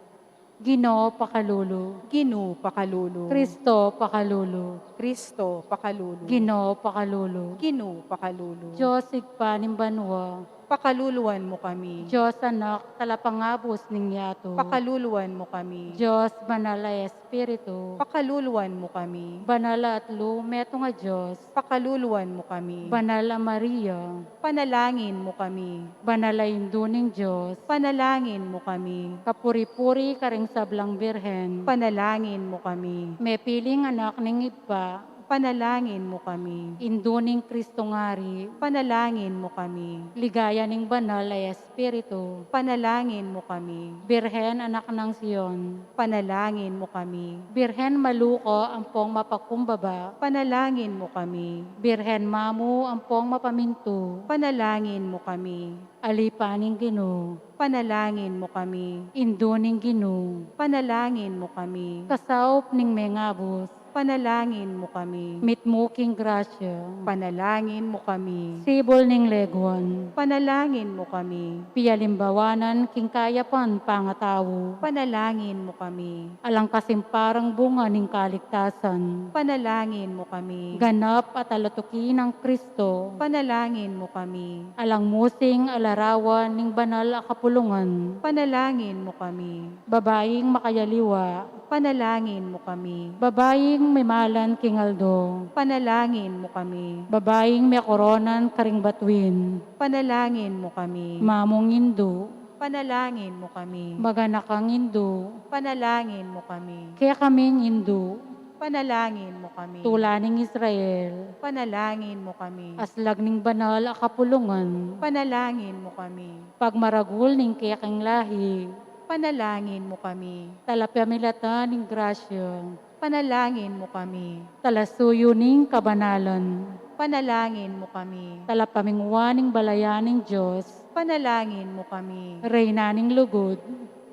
Ginoo pakalulu, Ginu pakalulu. Kristo pakalulu, Kristo pakalulu. Ginoo pakalulu, Ginu pakalulu. Diyos igpanimbanwa, Pakaluluan mo kami. Diyos anak talapangabos ning yato, Pakaluluan mo kami. Diyos banalay espiritu, Pakaluluan mo kami. banala at lumeto nga Diyos, Pakaluluan mo kami. banala Maria, Panalangin mo kami. banala induning Diyos, Panalangin mo kami. kapuri-puri karing sablang birhen, Panalangin mo kami. may piling anak ning iba, Panalangin mo kami. induning Kristo ngari, Panalangin mo kami. ligaya ning banal ay espiritu, Panalangin mo kami. Birhen anak ng Sion, Panalangin mo kami. Birhen maluko ampong mapakumbaba, Panalangin mo kami. Birhen mamu ampong mapaminto, Panalangin mo kami. alipaning Ginoo, Panalangin mo kami. induning Ginoo, Panalangin mo kami. kasaop ning mengabos, Panalangin mo kami. mitmuking grasya, Panalangin mo kami. sibol ning legwan, Panalangin mo kami. piyalimbawanan king kayapan pangatawo, Panalangin mo kami. alang kasimparang bunga ning kaligtasan, Panalangin mo kami. ganap at alatuki ng Kristo, Panalangin mo kami. alang musing alarawan ning banal a kapulungan, Panalangin mo kami. babaeng makayaliwa, Panalangin mo kami. babaeng may malan king aldo, Panalangin mo kami. babaeng may koronan karing batuin, Panalangin mo kami. mamong indo, Panalangin mo kami. maganakang indo, Panalangin mo kami. kaya kaming indo, Panalangin mo kami. tulaning Israel, Panalangin mo kami. aslag ning banal a kapulungan, Panalangin mo kami. pagmaragul ning kayaking lahi, Panalangin mo kami. talapyamilata ning grasya, Panalangin mo kami. talasuyo ning kabanalan, Panalangin mo kami. talapamingwa ning balayaning Diyos, Panalangin mo kami. reyna ning lugod,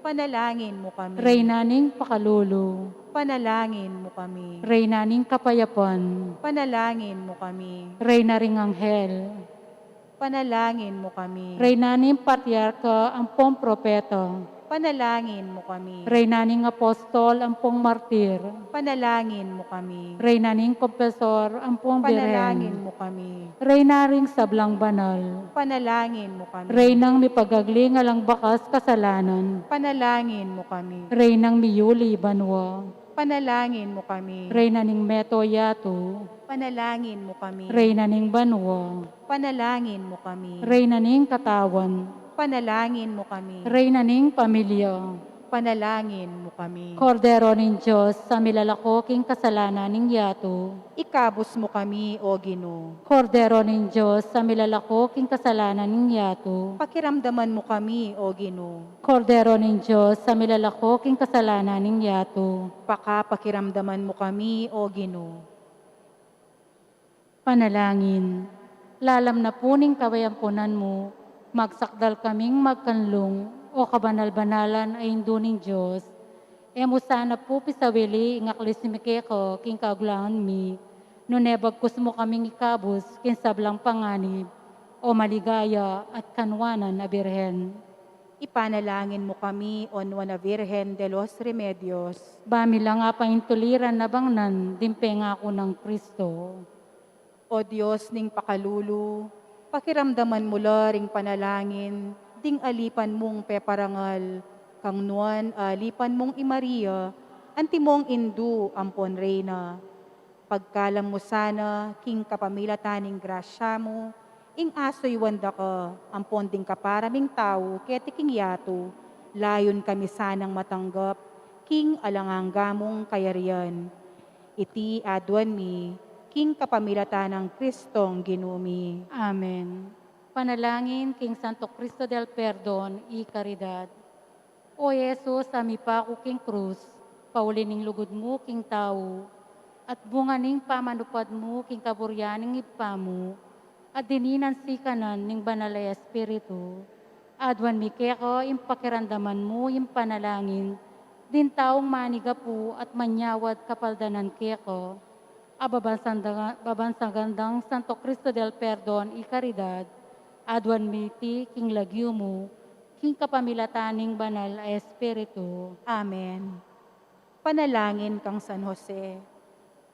Panalangin mo kami. reyna ning pakalulu, Panalangin mo kami. reyna ning kapayapan, Panalangin mo kami. reyna ring anghel, Panalangin mo kami. reyna ning patriarka ampong propeta, Panalangin mo kami. reyna ning apostol ampong martir, Panalangin mo kami. reyna ning kompesor ampong Panalangin birhen, mo kami. reyna ring sablang banal, Panalangin mo kami. reynang mipagagling alang bakas kasalanan, Panalangin mo kami. reynang miyuli banwa, Panalangin mo kami. reyna ning meto yato, Panalangin mo kami. reyna ning banwa, Panalangin mo kami. reyna ning katawan, Panalangin mo kami. reyna ning pamilya, Panalangin mo kami. kordero ning Diyos sa milalakoking kasalanan ning yato, Ikabos mo kami, O Ginoo. kordero ning Diyos sa milalakoking kasalanan ning yato, Pakiramdaman mo kami, O Ginoo. kordero ning Diyos sa milalakoking kasalanan ning yato, Pakiramdaman mo kami, O Ginoo. panalangin. Lalam na puning kawayampunan mo, magsakdal kaming magkanlong o kabanal-banalan ay induning Diyos. Emo sana po pisawili ingaklis ni Mikeko king kauglangan mi, nunebag kusmo kaming ikabos kin sablang panganib o maligaya at kanwanan na birhen. Ipanalangin mo kami, O Nuana Virgen de los Remedios. Bamila nga paintuliran na bangnan, dimpenga ko ng Kristo. O Diyos ning pakalulu, pakiramdaman mo laring panalangin, ding alipan mong peparangal, Kang nuan lipan mong i Maria, antimong indu ampon reyna. Pagkalam mo sana, king kapamilataning grasya mo, ing asoy wanda ka, ampon ding kaparaming tao, keti king yato, layon kami sanang matanggap, king alanganggamong kayarian. Iti adwan mi, king kapamilatanang Kristong ginumi. Amen. Panalangin King Santo Cristo del Perdon, y Caridad. O Jesus, ami pa ako king krus, paulining lugod mo king tao, at bunga ning pamanupad mo king kaburyaning ipamu, at dininan sikanan ning banalay espiritu, adwan mi keko impakirandaman mo yung panalangin, din taong manigapu at manyawad kapaldanan keko, babansagandang Santo Cristo del Perdon y Caridad, adwan mi ti king lagyo mo, king kapamilataning banal a espiritu. Amen. Panalangin kang San Jose,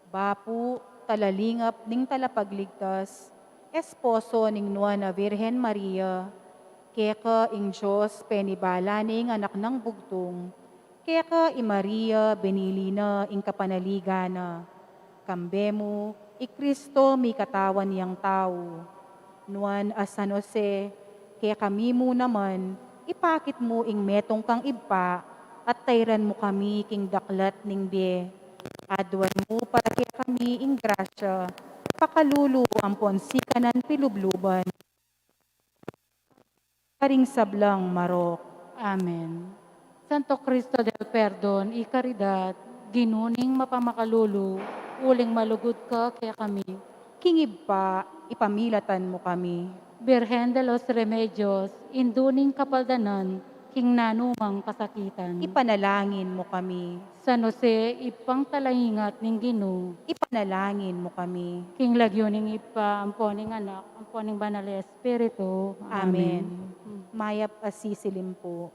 Bapu, talalingap ning talapagligtas, esposo ning Nuana Virgen Maria, keka ing Diyos penibala ning anak ng bugtong, keka i Maria benilina ing kapanaligana, kambemo, i Kristo mi katawan yang tao. Nuan a San Jose, kaya kami mo naman, ipakit mo ing metong kang ibpa, at tayran mo kami king daklat ning biye. Adwan mo para kaya kami ing grasya, pakalulu ampon sikanan pilubluban, karing sablang marok. Amen. Santo Cristo del Perdon y Caridad, ginuning mapamakalulu, uling malugod ka kaya kami. Kingib pa, ipamilatan mo kami. Birhen de los Remedios, induning kapaldanan, king nanumang kasakitan. Ipanalangin mo kami. San Jose, ipang talahingat ning Ginoo, Ipanalangin mo kami. king lagyoning ipa, amponing anak, amponing banal na espiritu. Amen. Amen. Mayap asisilim po.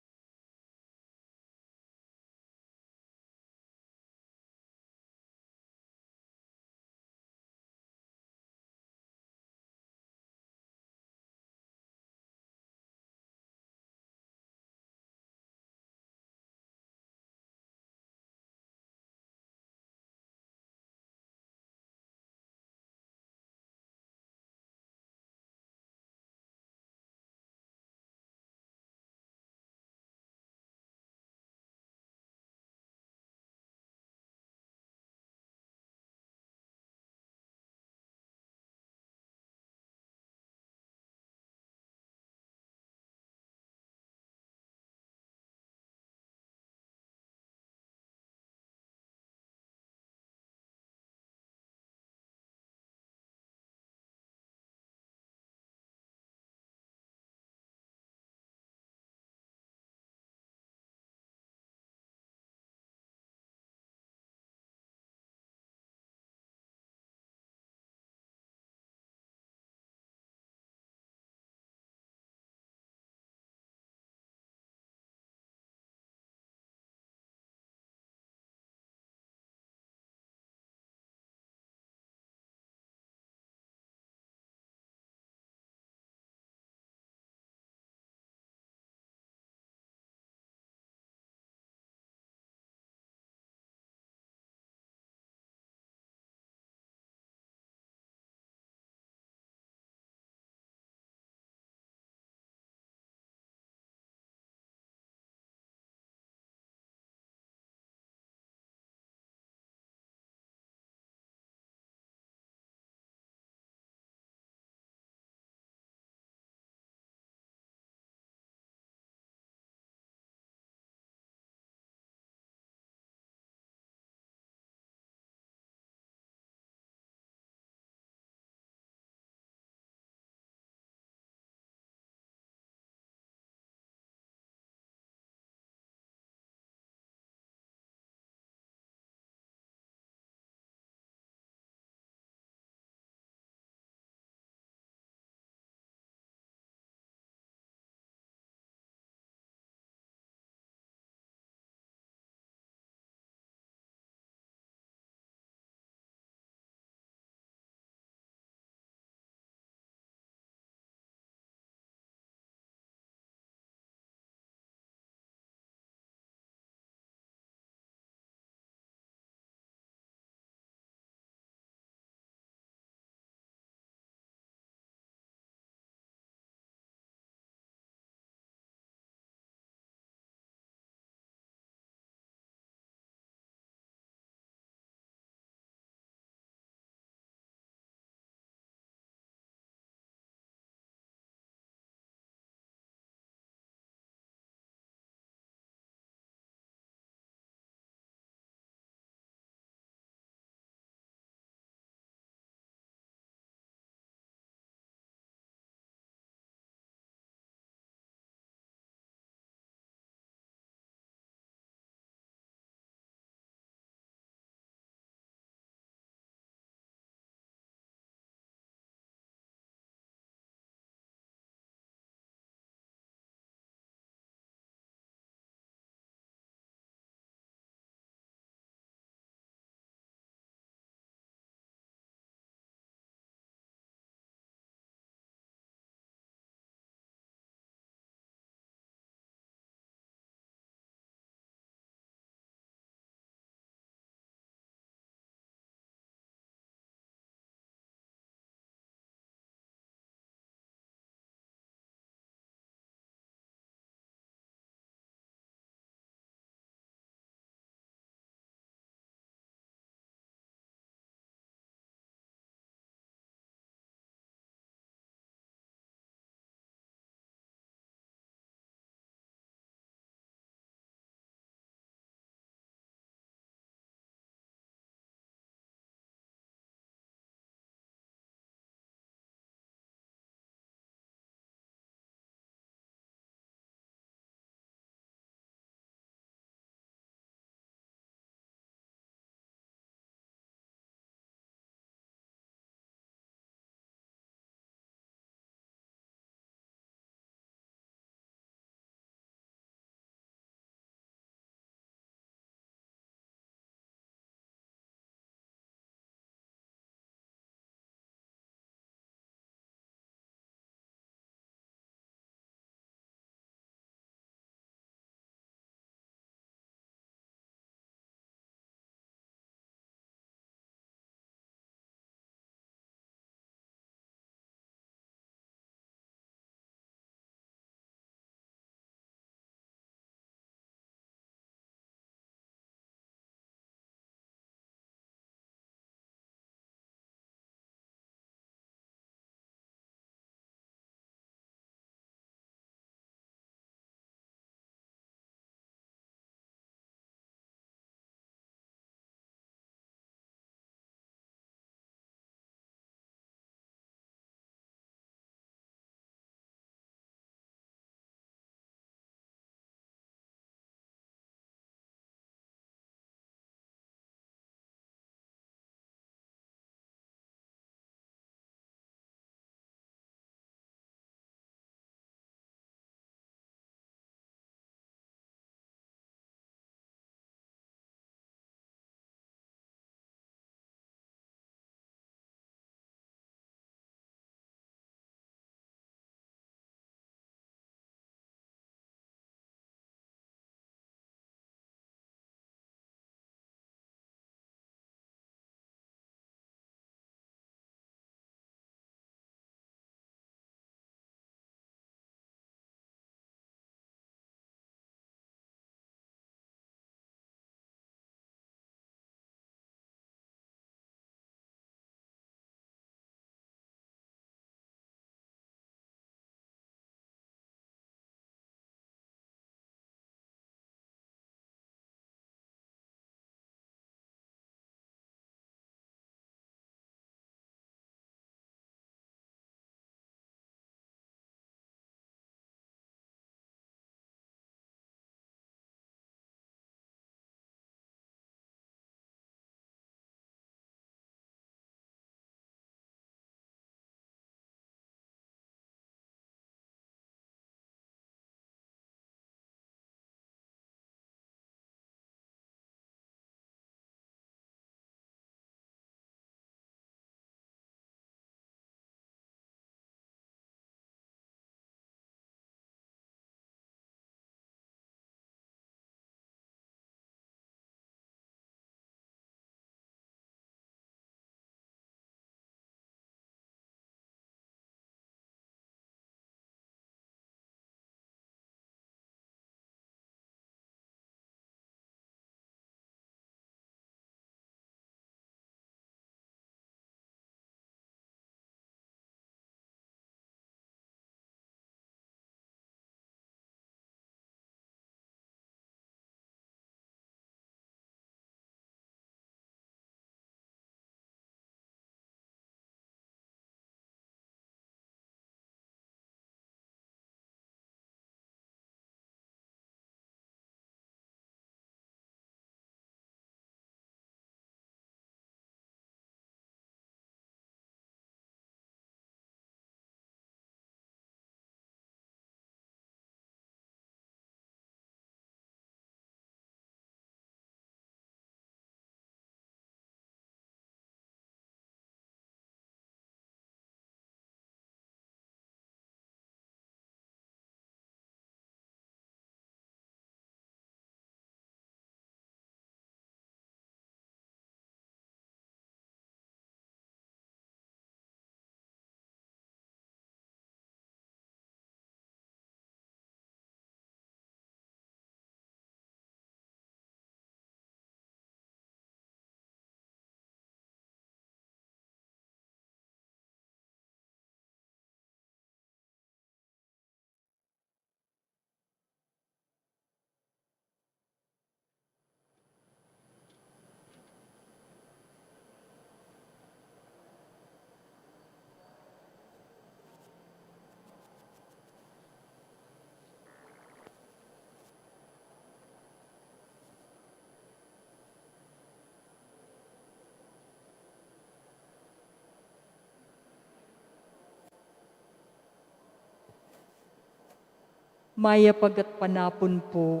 Maya pagat panapon po,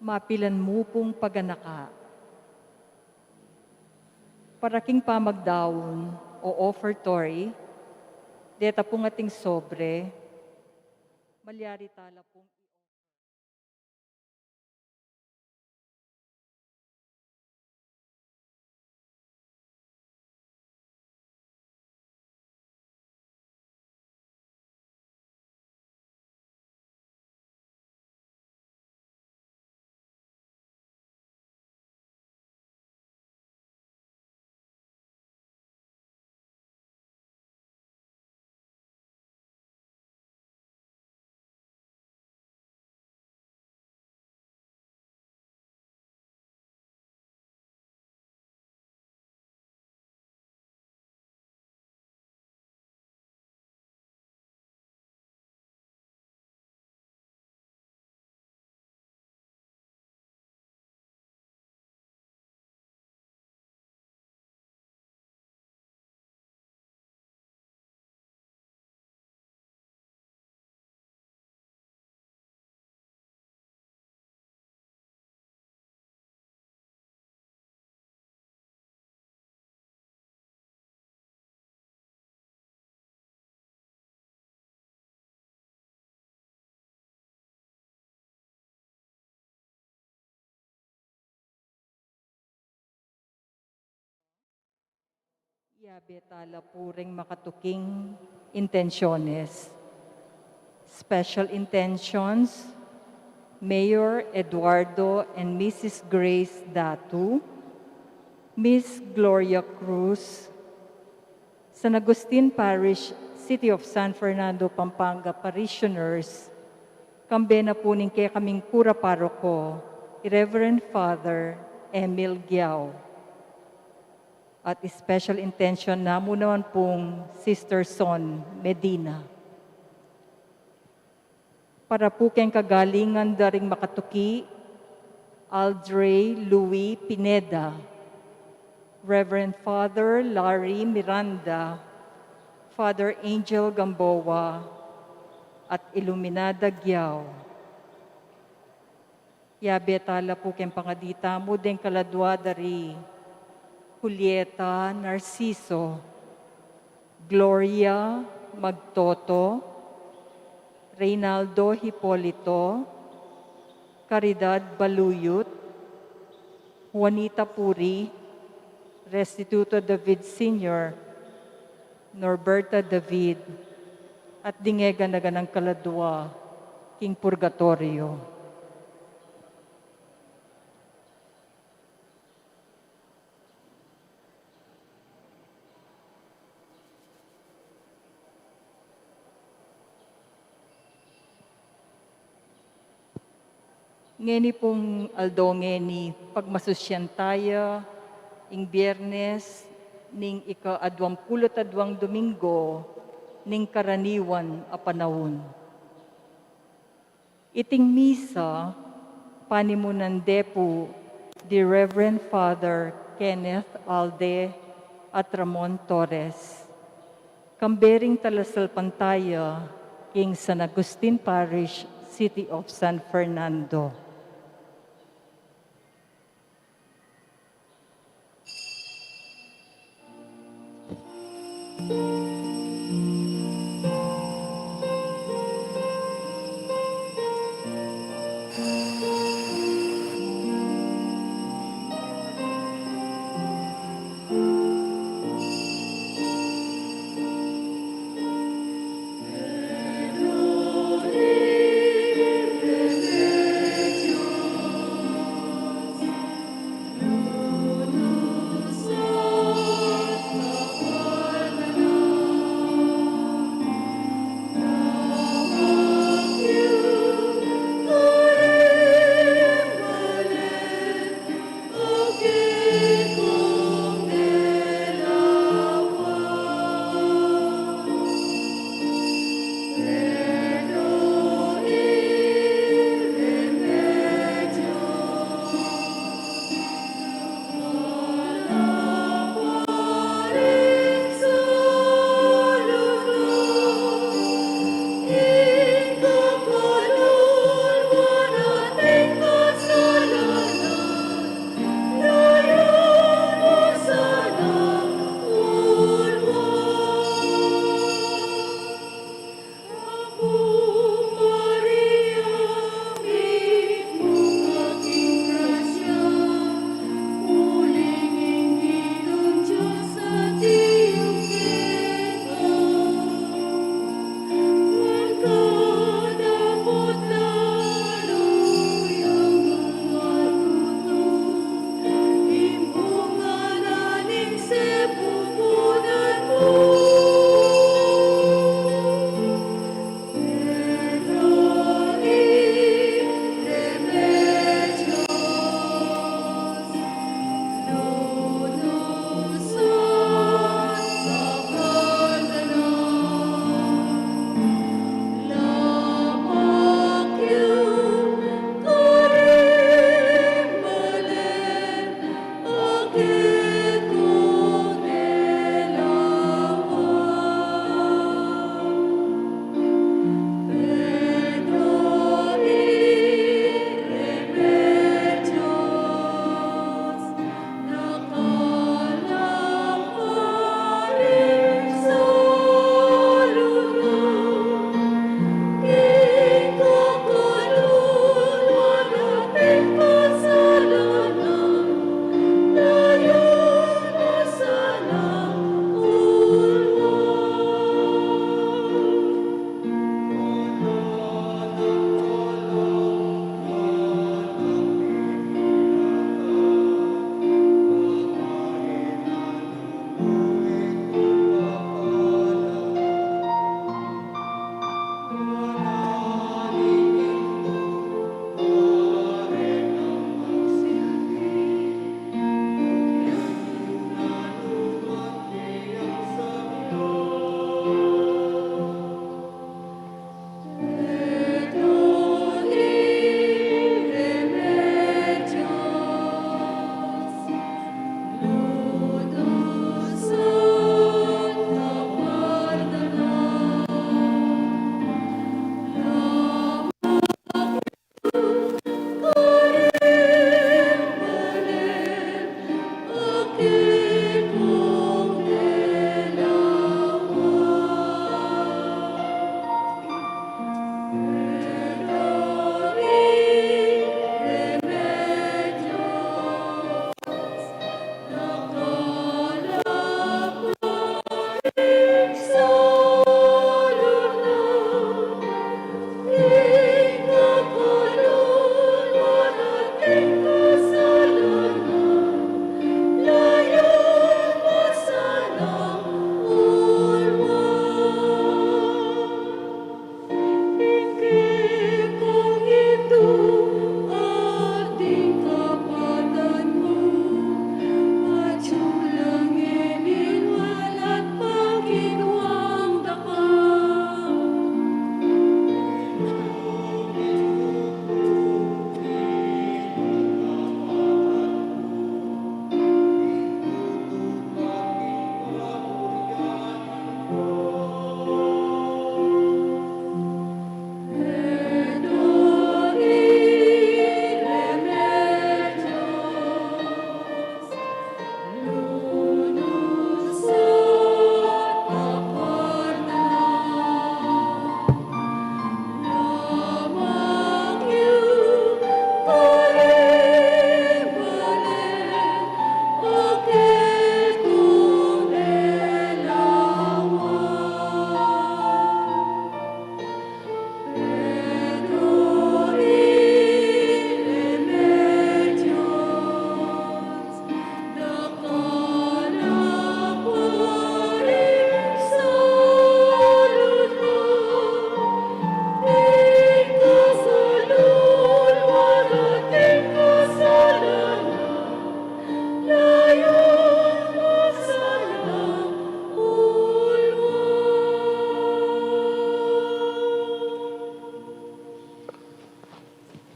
mapilan mo pong paganaka. Paraking pamagdawon o offertory, deta pong ating sobre, malyari tala pong yabe tala puring makatuking intensyones. Special intentions, Mayor Eduardo and Mrs. Grace Datu, Miss Gloria Cruz, San Agustin Parish, City of San Fernando, Pampanga parishioners, kambena po ning kaya kaming pura paroko, Reverend Father Emil Giao. At special intention na mo naman pong Sister Son Medina. Para po kayong kagalingan daring makatuki, Aldre Louis Pineda, Reverend Father Larry Miranda, Father Angel Gamboa, at Iluminada Giao. Yabe tala po kayong pangadita mo din kaladwa dari Julieta Narciso, Gloria Magtoto, Reynaldo Hipolito, Caridad Baluyut, Juanita Puri, Restituto David Sr., Norberta David, at Dingega Naganang Kaladwa, King Purgatorio. Ngeni pong aldonge ni pagmasusyan tayo, ing biyernes, ning ika-22 Domingo, ning karaniwan a panahon. Iting misa, panimunan depo, the Reverend Father Kenneth Alde at Ramon Torres. Kambering talasal pantaya, king San Agustin Parish, City of San Fernando. Thank you.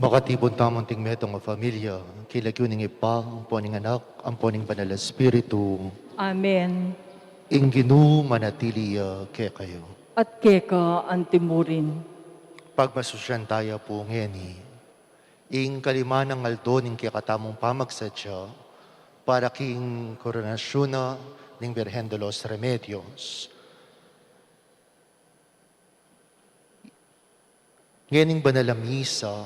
Makatipon tamang tingmetong nga pamilya, kilagyuning ipa, ang poning anak, ang poning banal na espiritu, Amen. inginu manatili kay kayo. At keka antimurin. Pagmasusyan tayo po ngeni, ing kalimanang aldo ning kikatamong pamagsadya, para king koronasyon na ning Virgen de los Remedios. Ngening banal na misa,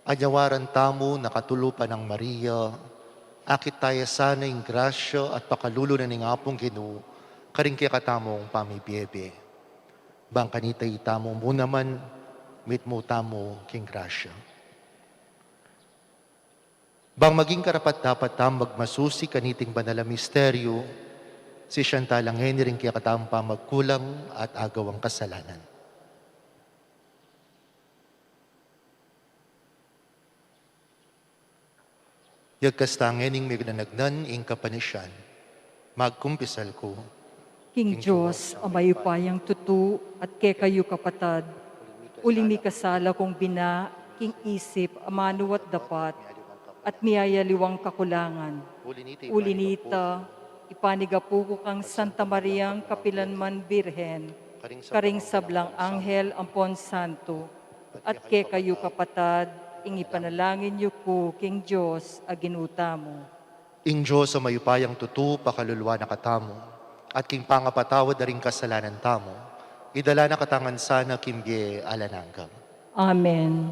anyawaran tamo nakatulupan ng Maria, akit tayo sana yung grasya at pakalulunan ng apong Ginoo, karing kikatamong pamibiyebe. Bang kanita itamo mo naman, mit mo tamo king grasya. Bang maging karapat dapat tam magmasusi kaniting banal na misteryo, si Chantal ang rin kikatamong pamagkulang at agawang kasalanan. Yagkastangening may nanagnan ing kapanisyan, magkumpisal ko. King Diyos, amayupayang tutu at kekayo kapatad, ulimi kasala kong bina, king isip, amanuat dapat, at miyayaliwang kakulangan. Ulinita, ipanigapuko kang Santa Mariang Kapilanman Birhen, karing sablang anghel ampon santo, at kekayo kapatad, ing ipanalangin niyo ko, King Diyos, aginuta mo. Ing Diyos sa mayupayang tutu, pakaluluwa na katamo, at king pangapatawad na rin kasalanan tamo, idala na katangan sana kimbye alananggang. Amen.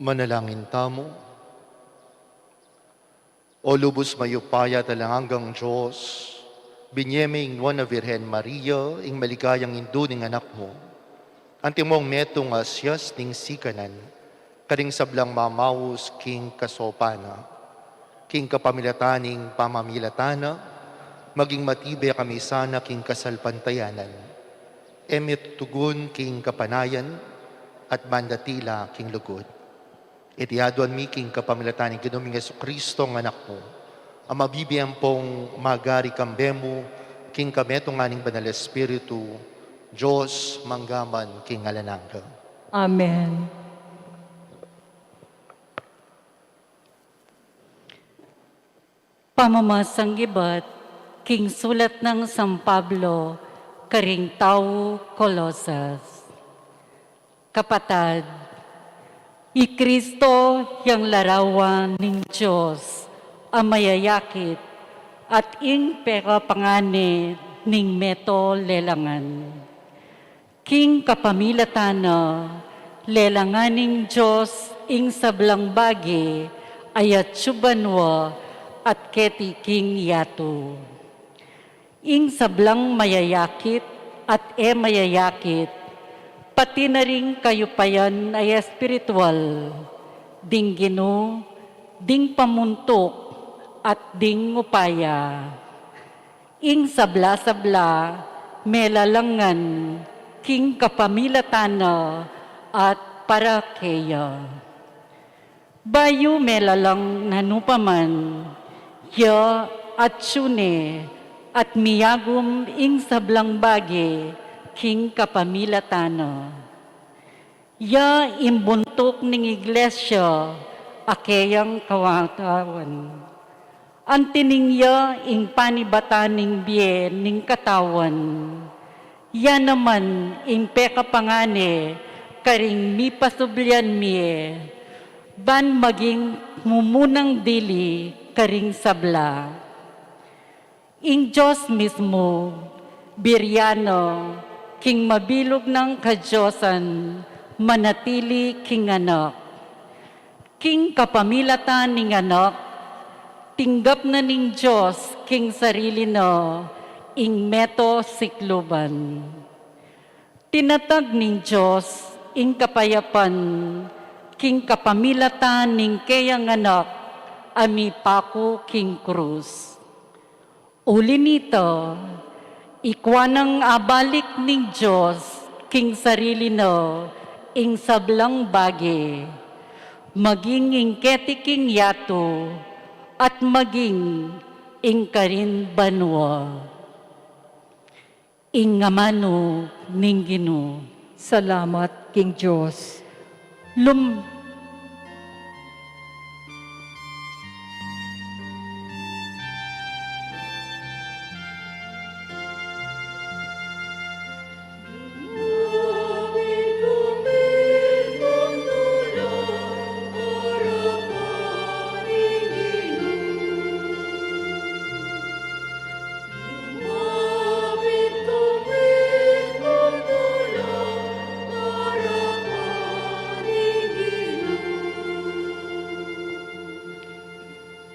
Manalangin tamo. O lubos mayupaya talanggang Diyos, binyeming mo na Virhen Maria, ing maligayang indo ning anak mo. Antimong metong asyas ning sikanan, karing sablang mamawos king kasopana, king kapamilataning pamamilatana, maging matibay kami sana king kasalpantayanan, emit tugun king kapanayan, at mandatila king lugod. Itiaduan mi king kapamilataning Ginoong Jesucristo ang anak mo, ang mabibiyang pong magari kambemo, king kametong aning banal Espiritu, Diyos manggaman king alanangga. Amen. Pamamasang gibat, king sulat ng San Pablo, karing tao Colosas. Kapatad, i Kristo yang larawan ning Diyos, ang mayayakit, at ing peka pangane ning meto lelangan. King kapamilatana, lelanganing Diyos ing sablang bagi, ayat subanwa at keti king yato. Ing sablang mayayakit at mayayakit, pati na rin kayo payan ay espiritual, ding gino, ding pamuntok, at ding upaya. Ing sabla-sabla, melalangan, king kapamilatana, at parakeya. Bayo melalang nanupaman, ya at sune, at miyagum ing sablang bagi, king kapamilatana. Ya imbuntok ning iglesia, akeyang kawatawan. Antining ya ing panibatan ning biye ning katawan. Ya naman ing peka pangane, karing mi pasublyan miye, ban maging mumunang dili karing sabla. Ing Diyos mismo, biryano, king mabilog ng kadyosan, manatili king anak. King kapamilatan ning anak, tinggap na ning Diyos king sarili no, ing meto sikluban. Tinatag ning Diyos ing kapayapan, king kapamilatan ning kayang anak, ami pako king krus. Uli nito, ikwanang abalik ning Diyos, king sarili no, ing sablang bagi, maging ing ketiking yato, at maging ing karin banwa. Ing ngamano ning Ginoo. Salamat, King Diyos.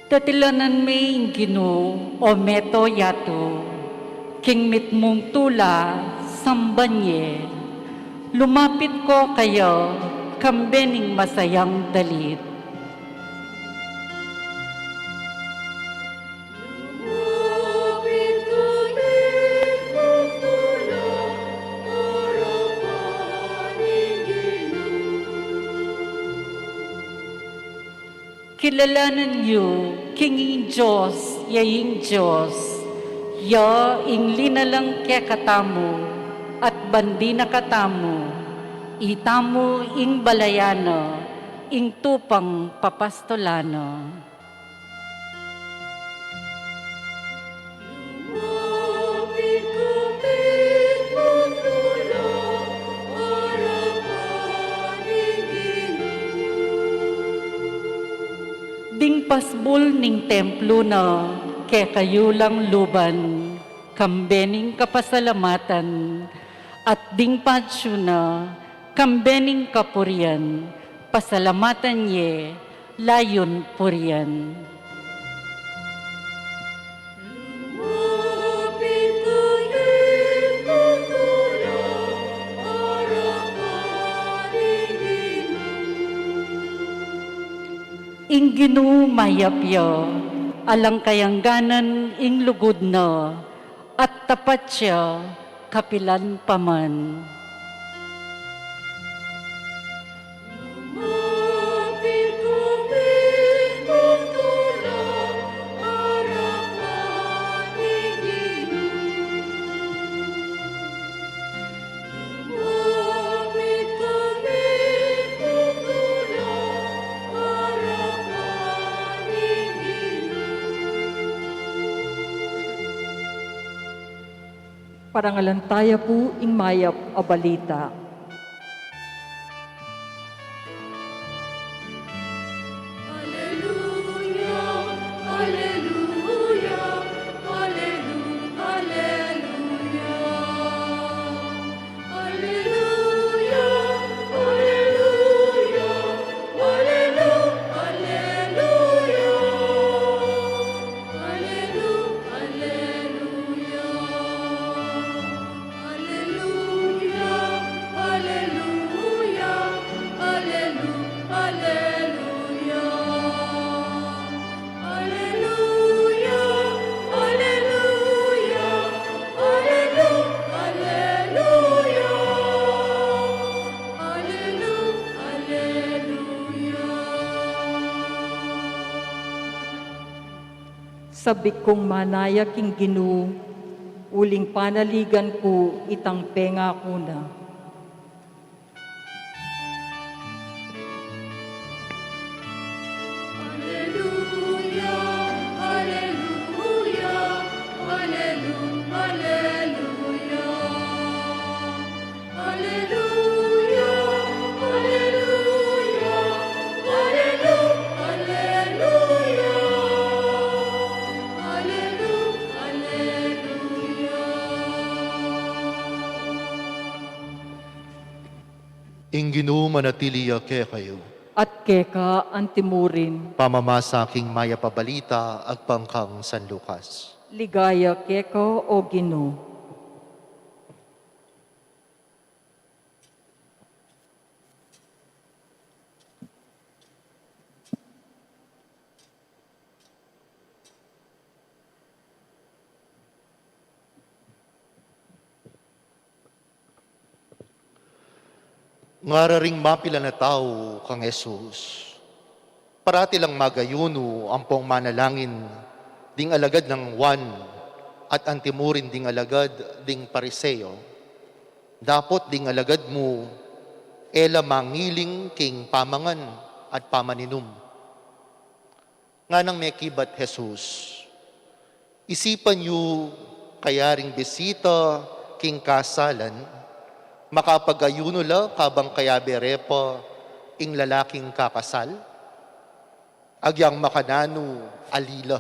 Tatilanan may Ginoo o meto yato, king mitmong tula sambanye, lumapit ko kayo, kambening masayang dalit. Kilalanan niyo, King Diyos, yaing Diyos, ya ing linalang kaya katamu, at bandi na katamu, itamu ing balayano, ing tupang papastolano. Ding pasbul ning templo na, kaya kayo lang luban, kambening kapasalamatan, at ding padsyo na, kambening kapurian, pasalamatan ye, layon purian. king ginumayapya, alang kayangganan ing lugod na, at tapat siya, kapilan paman. Parangalantaya po ing mayap a balita. Sabik kong manaya king Ginoo, uling panaligan ko itang penga ko na. Ing Ginoo manatiliya kayo. At keka antimurin, Pamamasaking maya pabalita agpangkang San Lucas. ligaya keka o Ginoo. Ngararing mapila na tao kang Jesus. Parati lang magayuno ampong manalangin ding alagad ng Juan at antimurin ding alagad ding Pariseo. Dapot ding alagad mo ela mangiling king pamangan at pamaninum. Nga nang may kibat Jesus, isipan yu kayaring bisita king kasalan, makapagayuno la kabang kayaberepa ing lalaking kakasal, agyang makananu alila.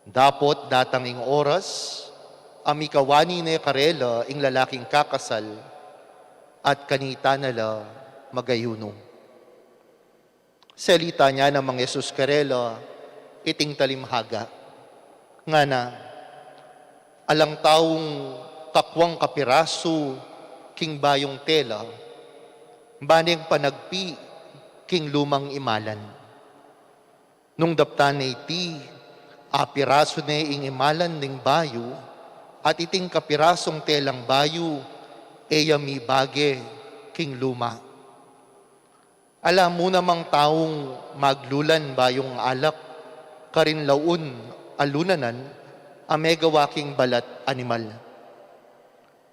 Dapot datang ing oras, amikawani ne karela ing lalaking kakasal, at kanita nala magayuno. Salita niya namang Jesus karela, iting talimhaga, nga na, alang taong takwang kapiraso, king bayong tela, baning panagpi, king lumang imalan. Nung daptan na iti, apiraso na ing imalan ning bayo, at iting kapirasong telang bayo, eya mi bage, king luma. Alam mo namang taong maglulan bayong alak, karin laun alunanan, amegawaking balat animal.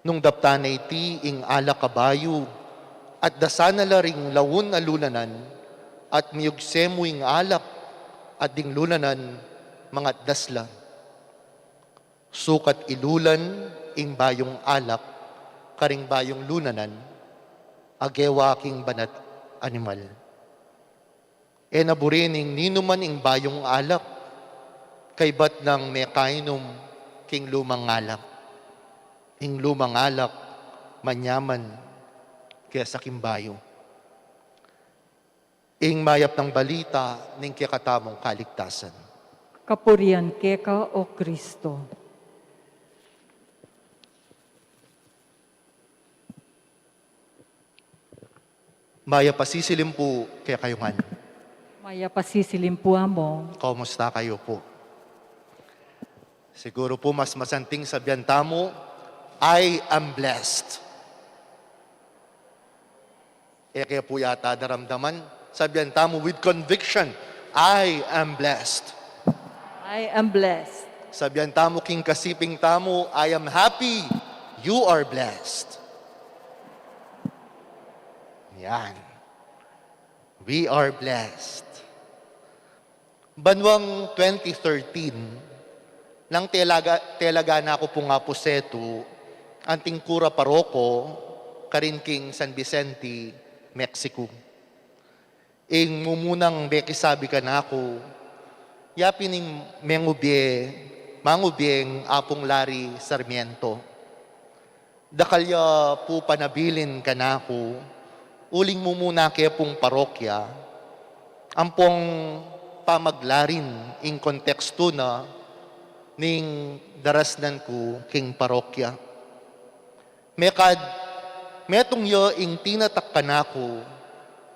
Nung dapta na iti ing alak kabayo, at dasana la ring laun alunanan, at miyugsemo ing alak, at ding lunanan, mga dasla. Sukat ilulan ing bayong alak, karing bayong lunanan, agewaking banat animal. E naburining ninuman ing bayong alak, kay bat ng mekainom king lumang alak. Ing lumang alak, manyaman, kaya sa kimbayo. Ing mayap ng balita, ning kikatamong kaligtasan. Kapurian keka o Kristo. Maya pasisilim po kaya kayungan. Maya pasisilimpuan mo. Kamusta kayo po? Siguro po mas masanting sabihan tamo, I am blessed. Kaya po yata naramdaman, sabihan tamo with conviction, I am blessed. I am blessed. Sabihan tamo king kasiping tamo, I am happy, you are blessed. Yan. We are blessed. Banwang 2013, nang telagana ko po nga po seto, anting kura paroko, karinking San Vicente, Mexico. Ing mumunang beki sabi ka na ako, yapining mangubiyeng apong Lari Sarmiento. Dakalya po panabilin ka na ako, uling mo muna kaya pong parokya, ampong pamaglarin in konteksto na ning darasnan ko king parokya. Metong yo ing tinatakpan ako,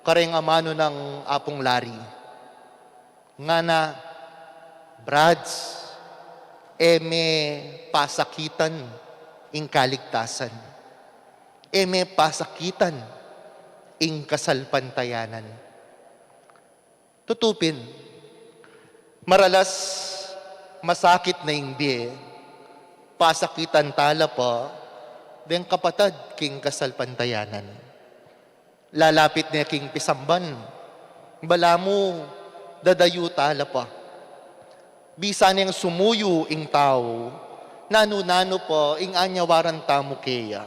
kareng amano ng apong Lari. Nga na, Brads, eme pasakitan ing kaligtasan. Eme pasakitan ing kasalpantayanan. Tutupin, maralas masakit na ing biye, pasakitan tala pa, den kapatad king kasalpantayanan. Lalapit niya king pisamban, bala mo dadayu tala pa. Bisan niyang sumuyo ing tao, nano-nano pa ing anyawaran tamo keya.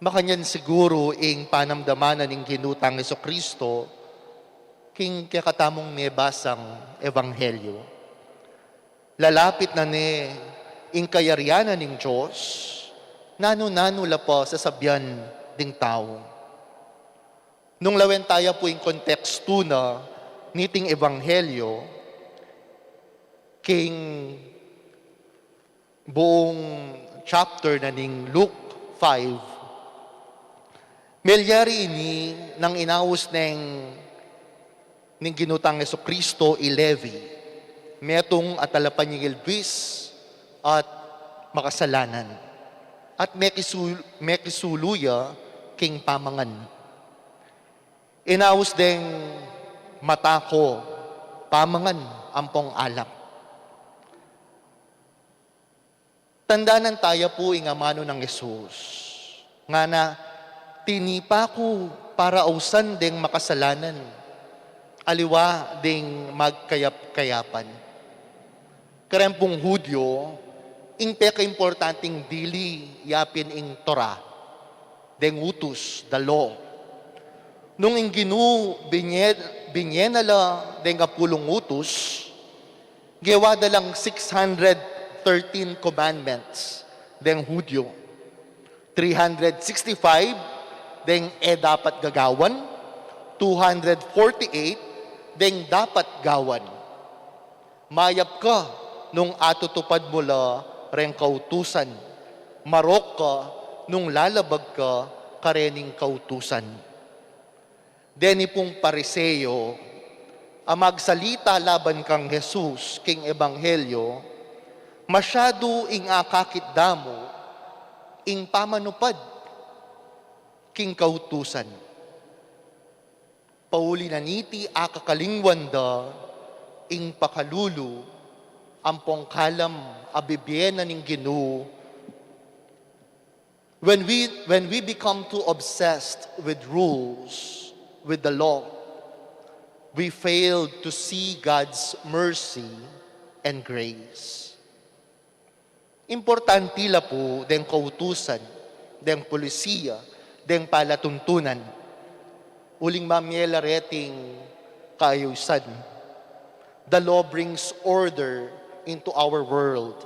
Makanyan siguro ing panamdamanan ing ginutang Jesucristo king kakatamong nebasang ebanghelyo. Lalapit na ni ing kayarianan ning Diyos, nano-nano la pa sa sabyan ding tao. Nung lawen tayo po ing konteksto na niting ebanghelyo, king buong chapter na ning Luke 5, melyari ini nang inaus ning ginutang Jesucristo Levi, metong atalapan yung ilbis at makasalanan, at mekisuluya king pamangan. Inaus ding mata ko, pamangan ampong alak. Tandanan tayo po ingamano ng Yesus, nga na tinipa ko para ausan ding makasalanan, aliwa ding magkayap-kayapan. Karempong Hudyo, ing peka-importanting dili yapin ing Torah, deng utus, the law. Nung ing ginu binyenala deng apulong utus, gawa dalang 613 commandments deng Hudyo. 365 deng dapat gagawan, 248 deng dapat gawan. Mayap ka nung atutupad mo la reng kautusan. Marok ka nung lalabag ka karening kautusan. Deni pong pariseyo, amagsalita laban kang Jesus king ebanghelyo, masyado ing akakit damo, ing pamanupad, king kautusan. Pauli na niti akakalingwan da, ing pakalulu, ampong kalam abibiyena ning Ginoo. When we become too obsessed with rules, with the law, we fail to see God's mercy and grace. Importante la po deng kautusan, deng polisiya, deng palatuntunan, uling mamyela reting kaayusan. The law brings order into our world.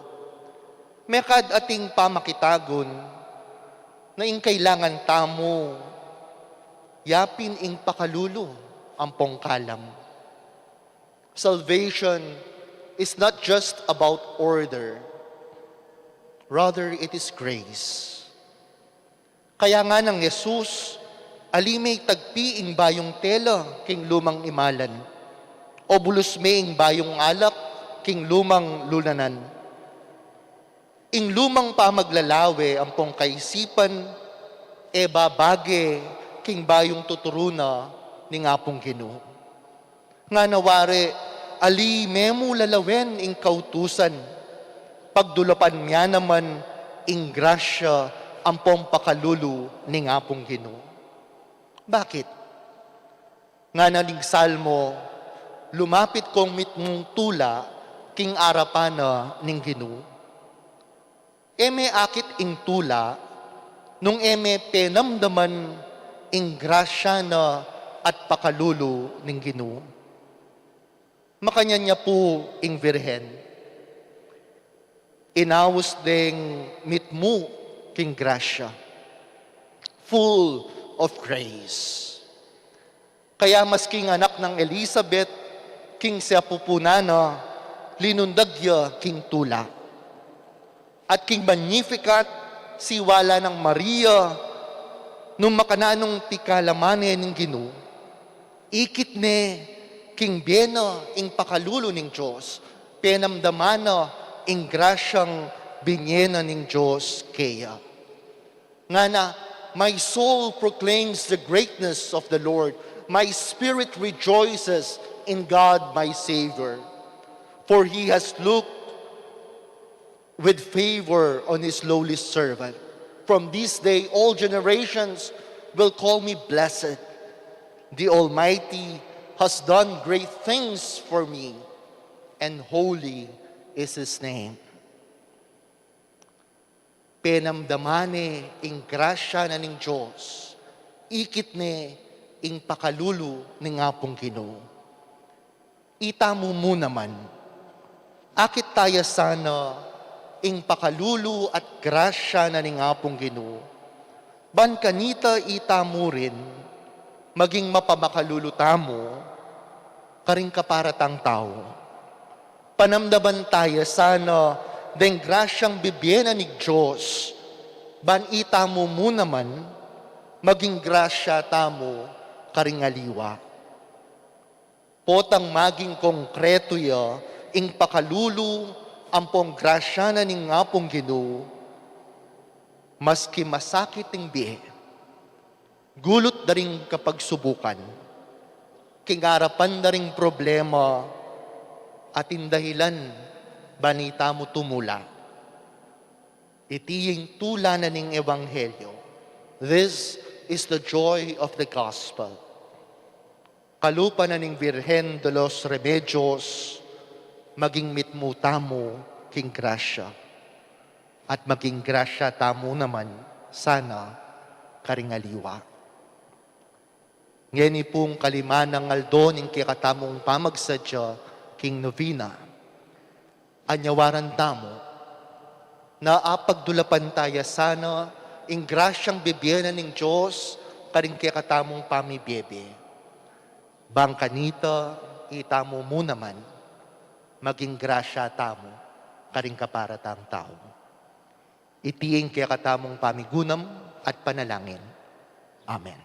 Mekad ating pamakitagon na ing kailangan tamo, yapin ing pakalulu ampong kalam. Salvation is not just about order, rather it is grace. Kaya nga ng Jesus Alimay tagpi ing bayong tela king lumang imalan. O bulusme ing bayong alak king lumang lulanan. Ing lumang pamaglalawe ampong kaisipan, e babage king bayong tuturuna ni ngapong Ginoo. Nga nawari, ali memu lalawen ing kautusan, pagdulapan niya naman ing grasya ampong pakalulu ni ngapong Ginoo. Bakit? Nga naling salmo, lumapit kong mitmong tula, king arapana ning Ginoo. Eme akit ing tula, nung eme penamdaman ing grasya na at pakalulu ning Ginoo. Makanya niya po ing Birhen. Inawos ding mitmu king grasya, full of grace. Kaya masking anak ng Elizabeth, king siya pupunana, linundagya king tula. At king Magnificat, siwala ng Maria, nung makananong tikalamane ng Ginoo, ikit ne, king bena, ing pakalulo ng Diyos, penamdamana, ing grasyang binyena ng Diyos kaya. Nga na, my soul proclaims the greatness of the Lord. My spirit rejoices in God my Savior. For He has looked with favor on His lowly servant. From this day, all generations will call me blessed. The Almighty has done great things for me, and holy is His name. Penamdamane ing grasya na ning Diyos, ikit ne ing pakalulu ni ngapong Ginoo. Itamu mo naman, akit tayo sana ing pakalulu at grasya na ning ngapong Ginoo. Ban kanita itamu rin, maging mapamakalulu tamo, karing kaparatang tao. Panamdaman tayo sana deng grasyang bibiyena ni Diyos, ban itamo mo naman, maging grasya tamo karingaliwa. Potang maging konkreto ya, ing pakalulu, ampong grasya na ning ngapong Ginoo, maski masakit ing bihe, gulot da ring kapagsubukan, kingarapan da ring problema, at indahilan, banita mo tumula. Itiying tula na ning Ebanghelyo. This is the joy of the gospel. Kalupa na ning Birhen de los Remedios, maging mitmu tamo king grasya. At maging grasya tamo naman, sana karingaliwa. Ngeni pong kalimanang aldo ning kikatamong pamagsadya king novena. Anyawaran tamo, na apagdulapan tayo sana, ing grasyang bibiyena ng Diyos, karing kikatamong pamibiyebe. Bangkanita, itamo mo naman, maging grasya tamo, karing kaparatang tao. Itiing kikatamong pamigunam at panalangin. Amen.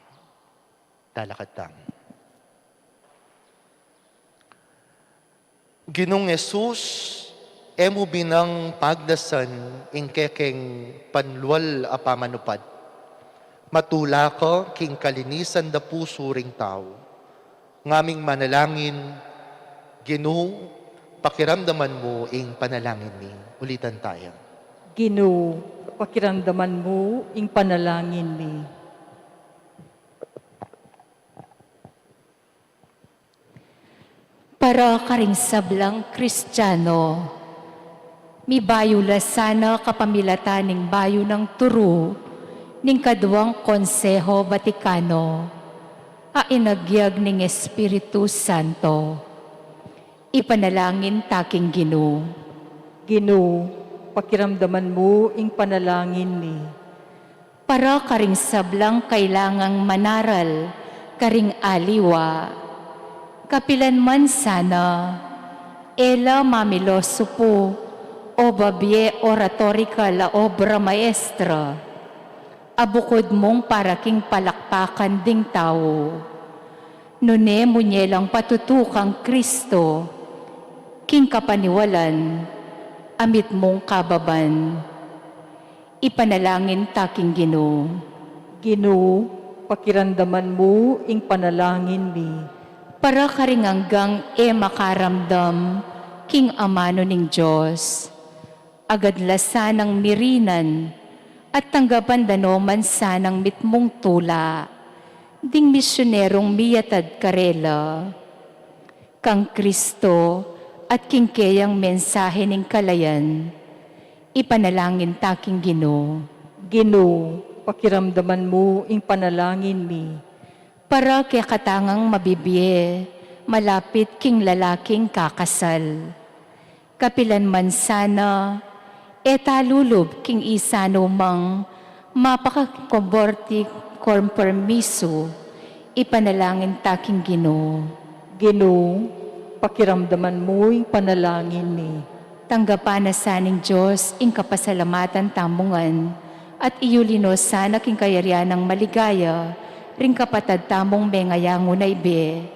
Talakad tamo. Ginong Jesus, emo binang pagdasan ing kekeng panlual a pamanupad. Matula ka king kalinisan da puso ring tao. Ngaming manalangin, Ginoo, pakiramdaman mo ing panalangin ni. Ulitan tayo. Ginoo, pakiramdaman mo ing panalangin mi. Para karing sablang Kristiyano, mi bayo la sana kapamilatan ning bayo ng turo ning kaduang Konseho Vatikano, a inagyag ning Espiritu Santo. Ipanalangin taking Ginoo. Ginoo, pakiramdaman mo ing panalangin mi. Para karing sablang kailangang manaral, karing aliwa, kapilan man sana, ela mamiloso po, o babie oratorica la obra maestra, abukod mong paraking palakpakan ding tao. Nune munyelang patutukang Kristo, king kapaniwalan, amit mong kababan. Ipanalangin taking Ginoo. Ginoo, pakiramdaman mo ing panalangin mi. Para karinganggang makaramdam, king amano ning Diyos. Agadla sanang mirinan, at tanggapan danoman sanang mitmong tula, ding misyonerong miyatad karela. Kang Kristo at king kayang mensahe ning kalayan, ipanalangin taking Ginoo. Ginoo, pakiramdaman mo ing panalangin mi. Para kaya katangang mabibiye, malapit king lalaking kakasal. Kapilan man sana, talulob king isano mang mapakakomborti kompermiso, ipanalangin taking Ginoo. Ginoo, pakiramdaman mo ing panalangin mi. Tanggapan na saning Diyos ing kapasalamatan tamungan, at iyulino sana king kayarian ng maligaya, ring kapatad tamong mengayango na ibe,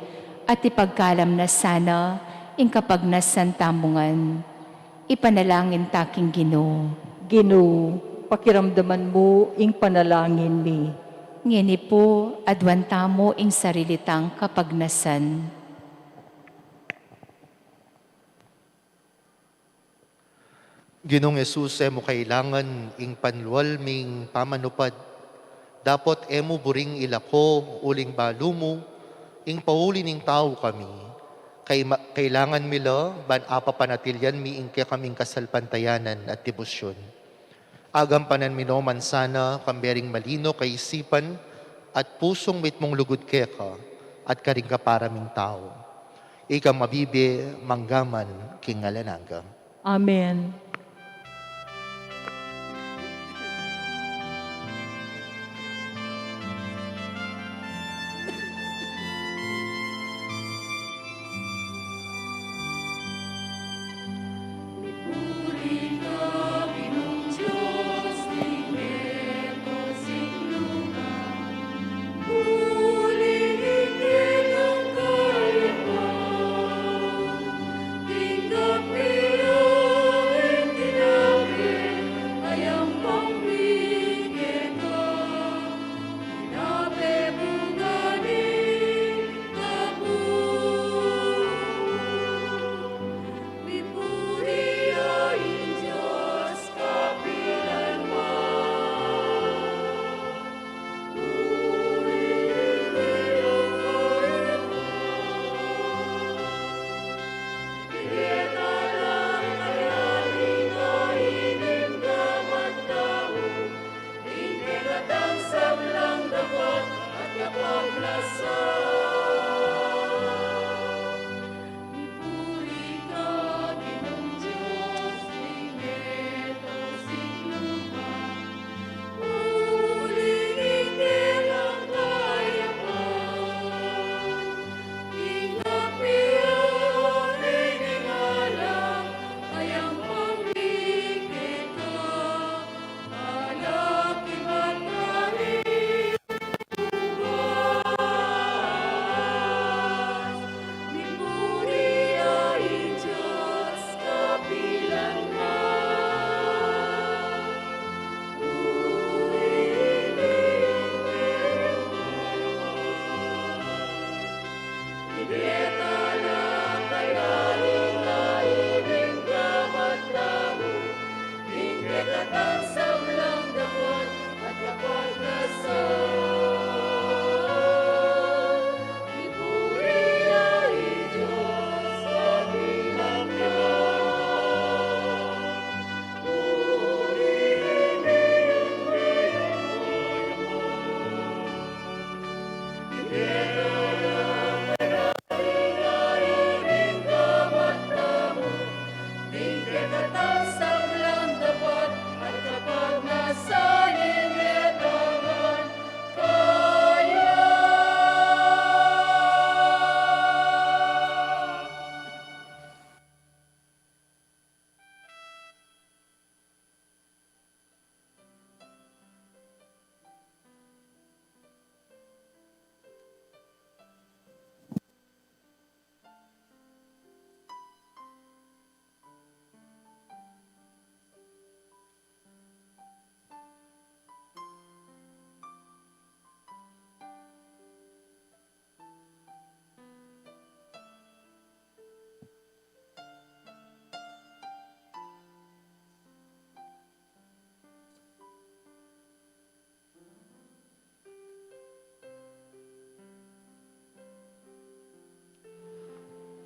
at ipagkalam na sana ing kapagnasan tamungan. Ipanalangin taking Ginoo. Ginoo, pakiramdaman mo ing panalangin mi. Ngini po, adwan tamo ing sarilitang kapagnasan. Ginong Jesus, emo kailangan ing panlualming pamanupad. Dapat emo buring ilako, uling balumo, ing pauli ning tao kami. Kailangan mila, ban apa panatilyan mi ing kaya kaming kasalpantayanan at debosyon. Agampanan minoman sana kambering malino kay isipan at pusong mitmong lugod keka at karing kaparaming tao. Ika mabibe, manggaman, kingalanaga. Amen.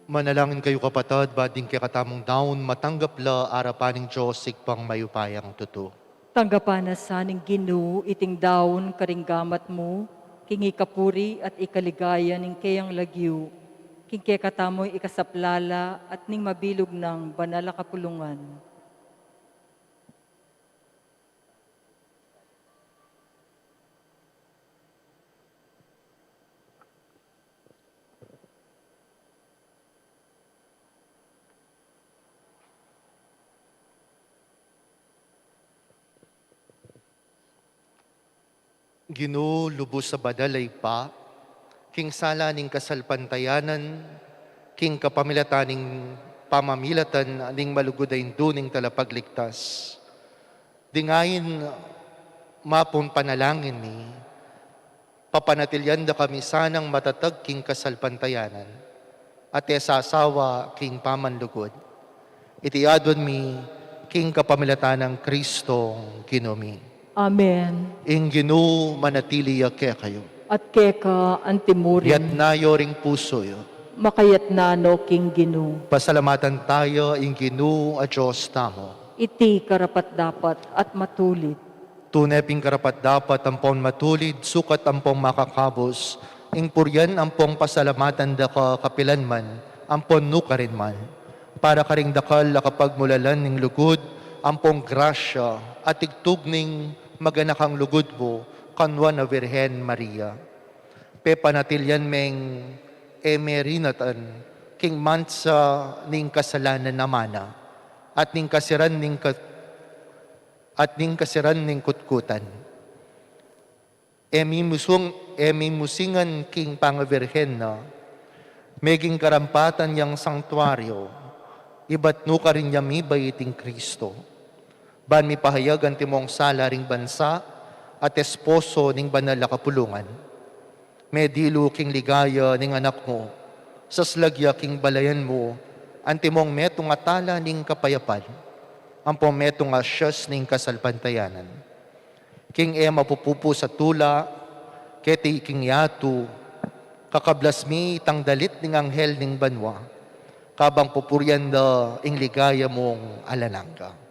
Manalangin kayo kapatid, bading kay katamong daon, matanggap la arapaning Diyos ikpang mayupayang tuto. Tanggapan na saning Ginoo iting daon karinggamat mo, kingi kapuri at ikaligaya ning kayang lagyu, king kay katamoy ikasaplala at ning mabilog ng banala kapulungan. Ginoo, lubos sa badalay pa, king sala ning kasalpantayanan, king kapamilataning pamamilatan ning malugodayin duning talapagligtas. Dingayin mapon panalangin ni, papanatilyan da kami sanang matatag king kasalpantayanan, at esasawa king pamanlugod. Itiadon mi, king kapamilatan ng Kristong Ginumi. Amen. Ing Ginoo manatili kaya kayo. At keka antimurin, Yat nayo ring puso yo. makayat na no king Ginoo. Pasalamatan tayo ing Ginoo a Diyos tamo. Iti karapat dapat at matulit. Tunay ping karapat dapat ampong matulid, sukat ampong makakabos, ing puryan ampong pasalamatan da ka kapilan man, ampon nuka rin man. Para karing dakal akapagmulalan ning lugod, ampong grasya at igtugning maganakang lugod mo, kanwa na Virhen Maria. Pepanatilyan meng emerinatan, king mansa ning kasalanan namana, at ning kasiran ning kutkutan. Emi musingan king pangavirhen na, meging karampatan yang sanktuaryo, iba't nuka rin yami bayiting Kristo. Ban mi pahayagan timong sala ring bansa at esposo ning banal na kapulungan. Medilo king ligaya ning anak mo, saslagya king balayan mo, antimong metong atala ning kapayapan, ampong metong asyas ning kasalpantayanan. King ema pupupo sa tula, keti king yatu, kakablas mi itang dalit ning anghel ning banwa, kabang pupuryan da ing ligaya mong alalangga.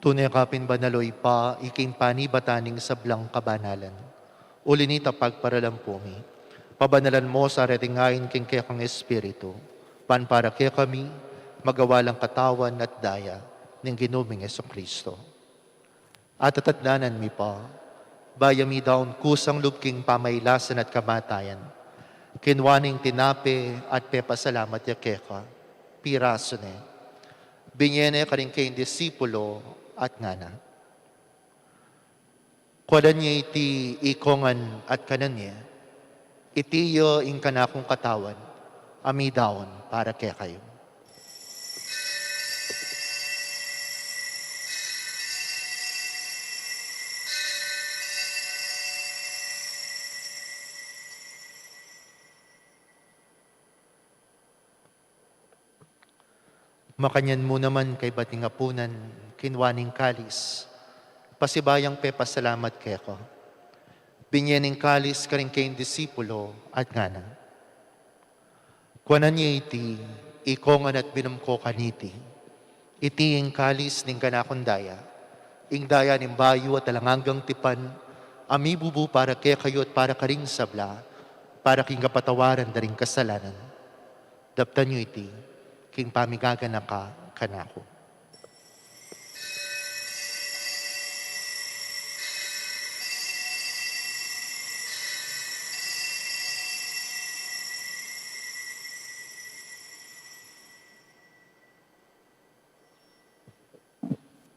Tunay kapin banaloy pa, iking panibataning sablang kabanalan. Ulinita pagparalampumi. Pabanalan mo sa retingayin king kekang Espiritu. Pan para kaya kami, magawalang katawan at daya ng ginuming Kristo. At tatadlanan mi pa, bayami daon kusang lubking pamaylasan at kamatayan. Kinwaning tinape at pepasalamat ya keka, piraso ne. Binyene karing kayong disipulo at ngana. Kuwadan niya iti ikongan at kanan niya, itiyo ing kanakong katawan, amidaon para kaya kayo. Makanyan mo naman kay bating apunan, kinwaning kalis, pasibayang pepasalamat kaya ko. Binyening kalis ka rin kayong disipulo at ngana. Kuwanan niya iti, ikongan at binumko kaniti. Iti ing kalis ning kanakundaya, ing daya ning bayo at alanganggang tipan, amibubu para kaya kayo at para karing sabla, para king kapatawaran daring kasalanan. Daptan niyo iti, king pamigaga na ka kanako.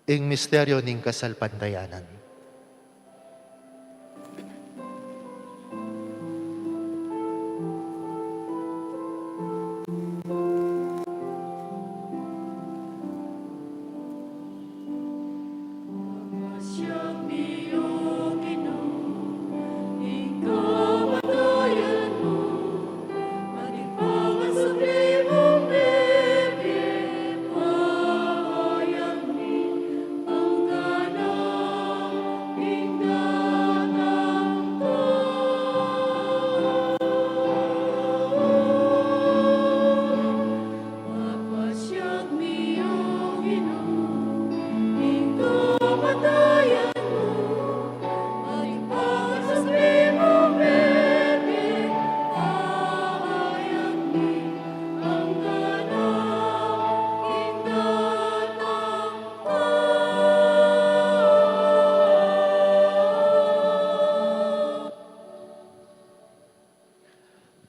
Ing misteryo ning kasalpandayanan.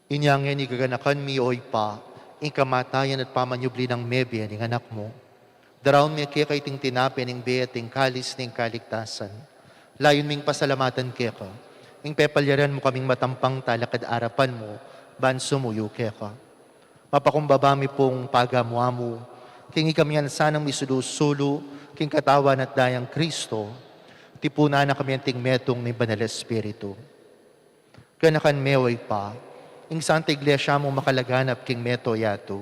Inyangyan igaganakan mi oy pa, ing kamatayan at pamanyubli ng mebe ning anak mo. Daraon mi kaya kay ting tinapi ning bea ting kalis ning kaligtasan. Layon ming pasalamatan kaya ka. Ing pepalyaran mo kaming matampang talakad arapan mo, ban sumuyo kaya ka. Mapakumbaba mi pong pagamuamu, king ikamiyan sanang misudusulo, king katawan at dayang Kristo, tipuna na kami ang ting metong ni Banal Espiritu. Kanakan meoy pa, ing Santa Iglesia mo makalaganap king meto yato.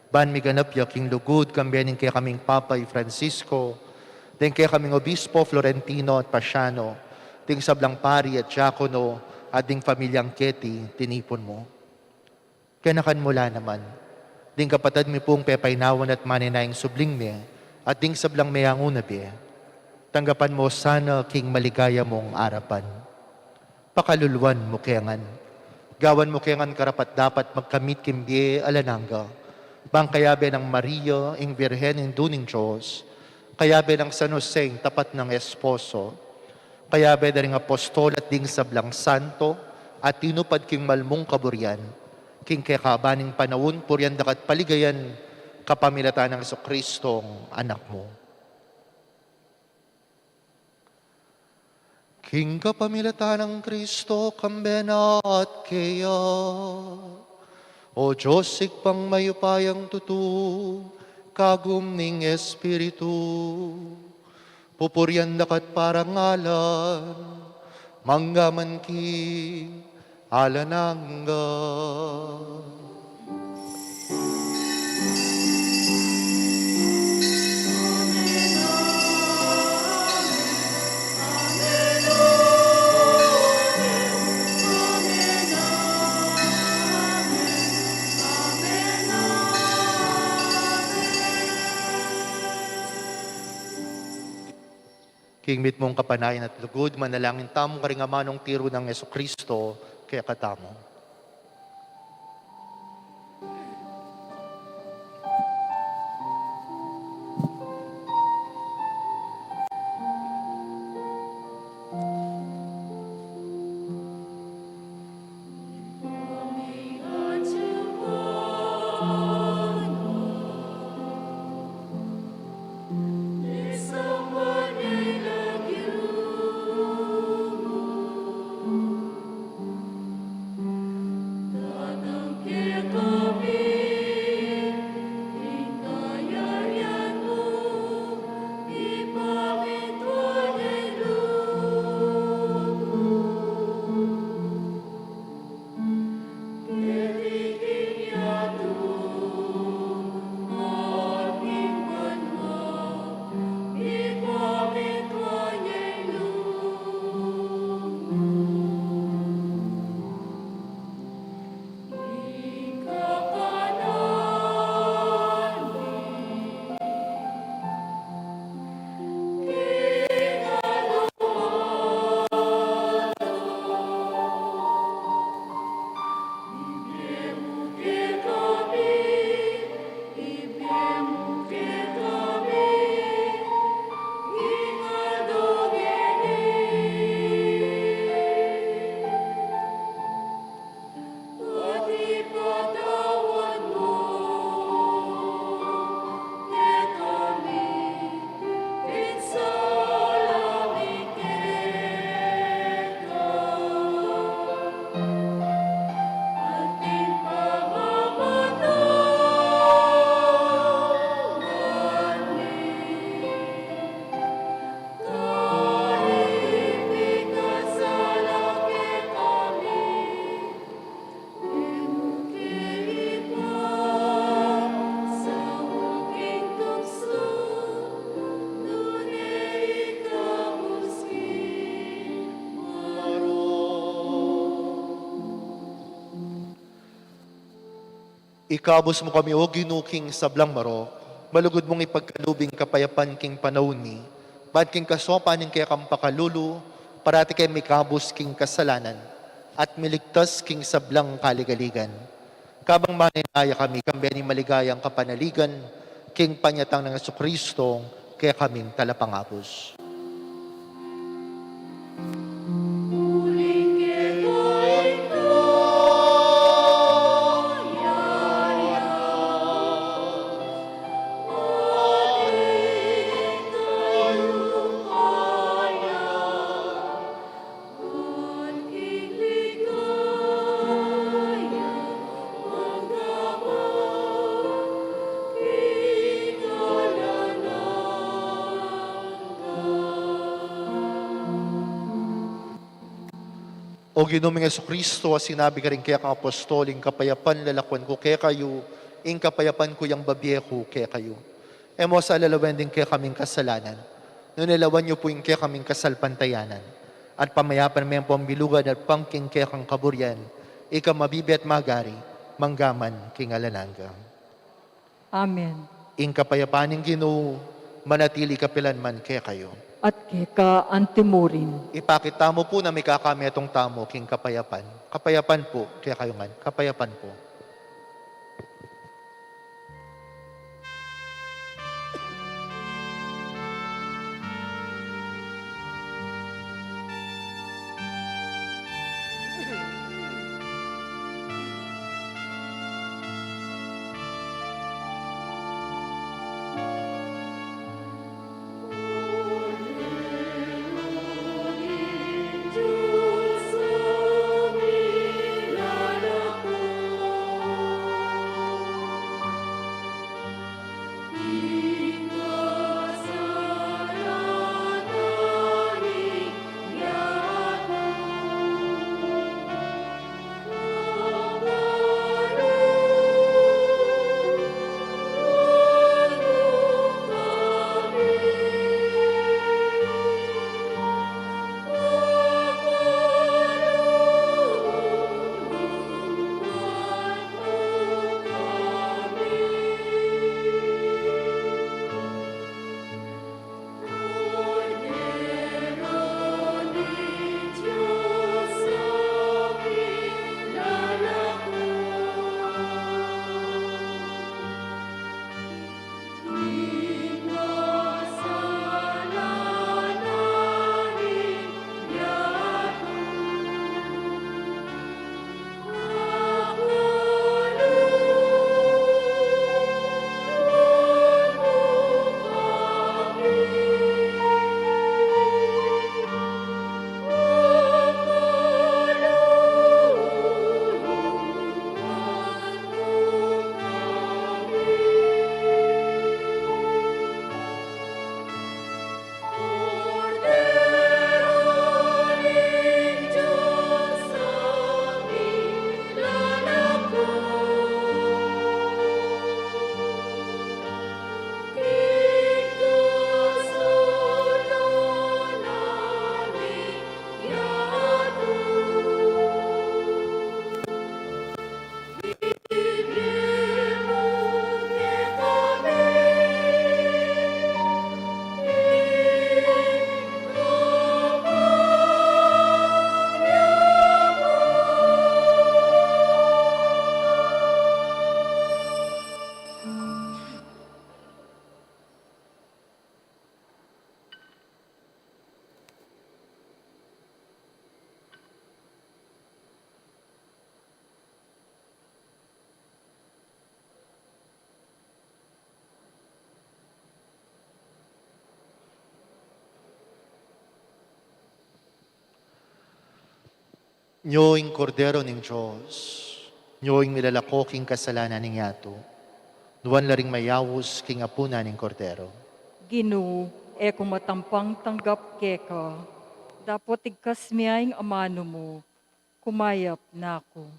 Ban miganap ya king lugod kambening kaya kaming Papay Francisco, din kaya kaming Obispo Florentino at Pasiano, ding sablang pari at diakono, at ding pamilyang Keti, tinipon mo. Kanakan mula naman, ding kapatid mi pong pepaynawan at maninayang subling mi, at ding sablang mayangunabi, tanggapan mo sana king maligaya mong arapan. Pakaluluan mo kayangan. Gawan mo kayangan karapat dapat magkamit kimbiye alananga. Bang kayabe ng Maria, ing Birhen, ing Duning Diyos, kayabe ng San Jose, ing tapat ng Esposo, kayabe na ring apostol at ding sablang santo, at tinupad king malmong kaburian, king kakabaning panawon, puryan dakat paligayan, kapamilatan ng Kristong anak mo. King kapamilatan ng Kristo, kambena at kaya, o Diyos, ikpang mayupayang tutu, kagum ning Espiritu, pupuryan dakat parangalan, manggaman ki alanangga. King mit mong kapanayan at lugod, manalangin tamong karingamanong tiro ng Jesucristo, kaya katamo. Ikabos mo kami, O ginuking sablang maro, malugod mong ipagkalubing kapayapan king panahon ni, bad king kasopanin kaya kang pakalulu, parati kay mikabos king kasalanan, at miligtas king sablang kaligaligan. Kabang maninaya kami, kambeni maligayang kapanaligan, king panyatang ng Jesucristo, kaya kaming talapangapos. O Ginoong Jesucristo, sinabi ka rin kaya kang apostoling, kapayapan lalakwan ko kaya kayo, ing kapayapan ko yung babyeho kaya kayo. Emo sa alalawan din kaya kaming kasalanan, nunilawan niyo po yung kaya kaming kasalpantayanan, at pamayapan may po ang bilugan at pangking kaya kang kaburyan, ika mabibi at magari, manggaman king alananga. Amen. Ing kapayapaning Ginoo, manatili kapilanman kaya kayo. At keka antimurin. Ipakita mo po na may kakami atong tamo king kapayapan. Kapayapan po, kaya kayo nga, kapayapan po. Nyoing kordero ng Diyos, nyoing milalako king kasalanan ng yato, nuwan laring mayawos king apuna ng kordero. Ginoo, kung matampang tanggap keka, dapat igkas miyang amano mo, kumayap na ako.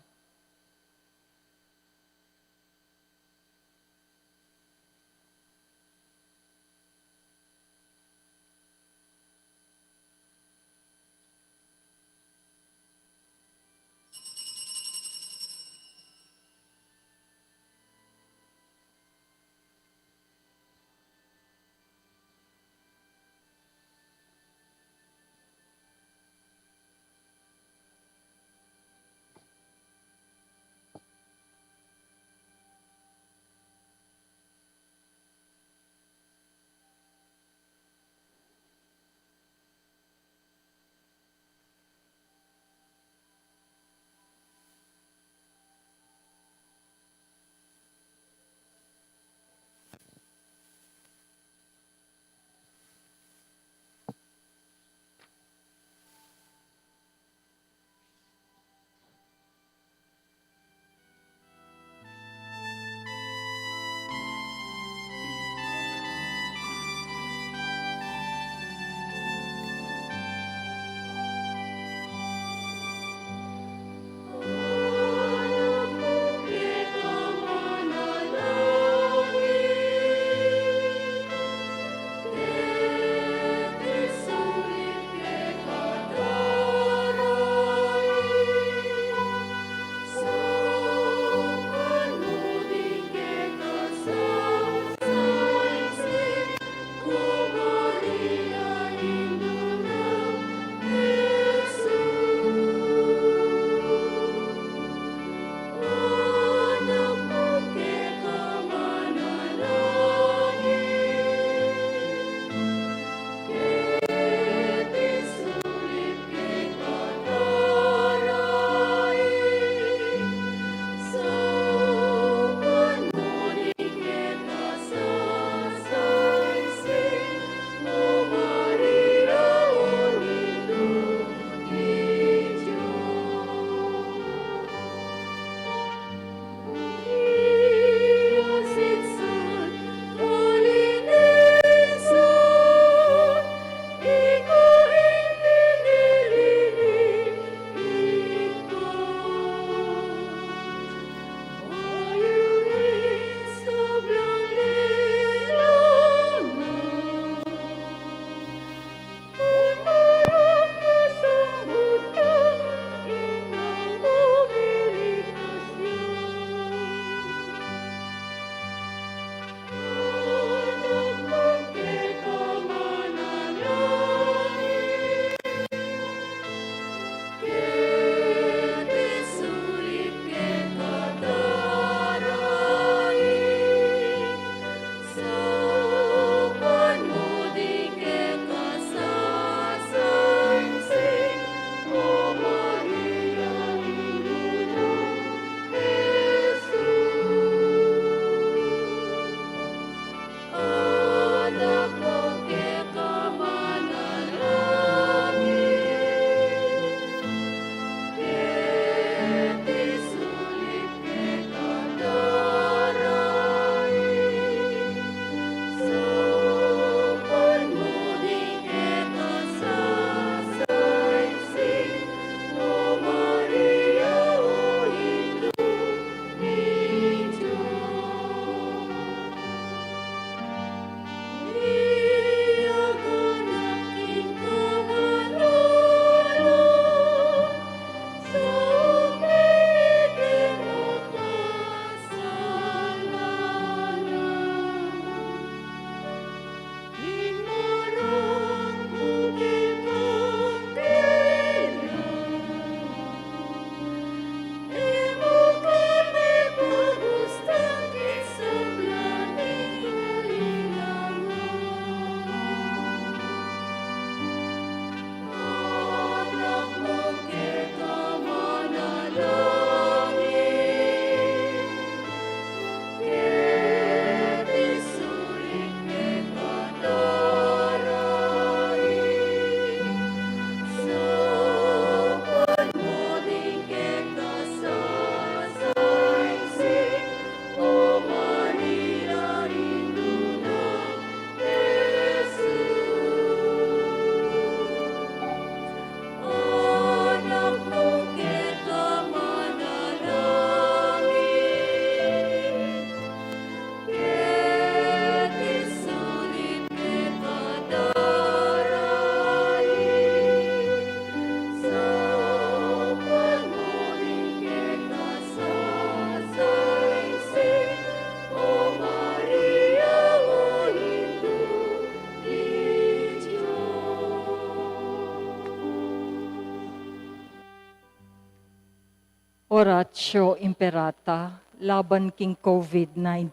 Oratio Imperata, laban king COVID-19.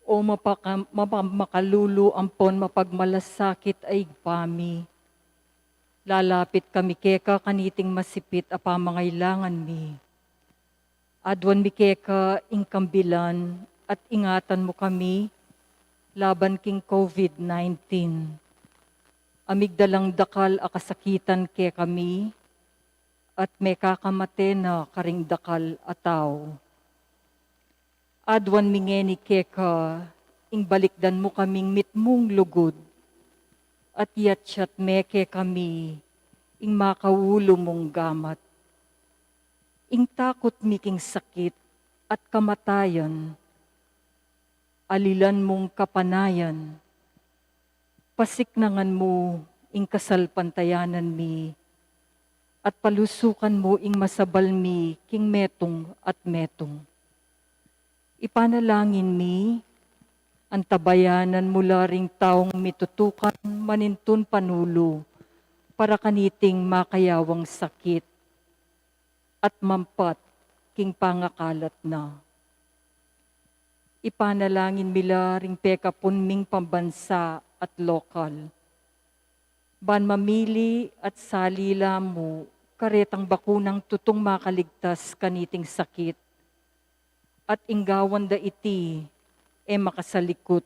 O mapamalulu ampon mapagmalasakit ay igpami. Lalapit kami keka kaniting masipit a pamangailangan mi. Adwan mi keka ingkambilan at ingatan mo kami laban king COVID-19. Amigdalang dakal a kasakitan ke kami, at may kakamate na karing dakal ataw. Adwan mingeni keka, ing balikdan mo kaming mitmong lugod, at yatsyat meke kami, ing makawulo mong gamat. Ing takot miking sakit at kamatayan, alilan mong kapanayan, pasiknangan mo ing kasalpantayanan mi, at palusukan mo ing masabal mi king metong at metong. Ipanalangin mi, antabayanan mula ring taong mitutukan manintun panulo, para kaniting makayawang sakit, at mampat king pangakalat na. Ipanalangin mila ring pekapunming pambansa at lokal. Ban mamili at salila mo, karetang bakunang tutong makaligtas kaniting sakit, at inggawan da iti, makasalikot,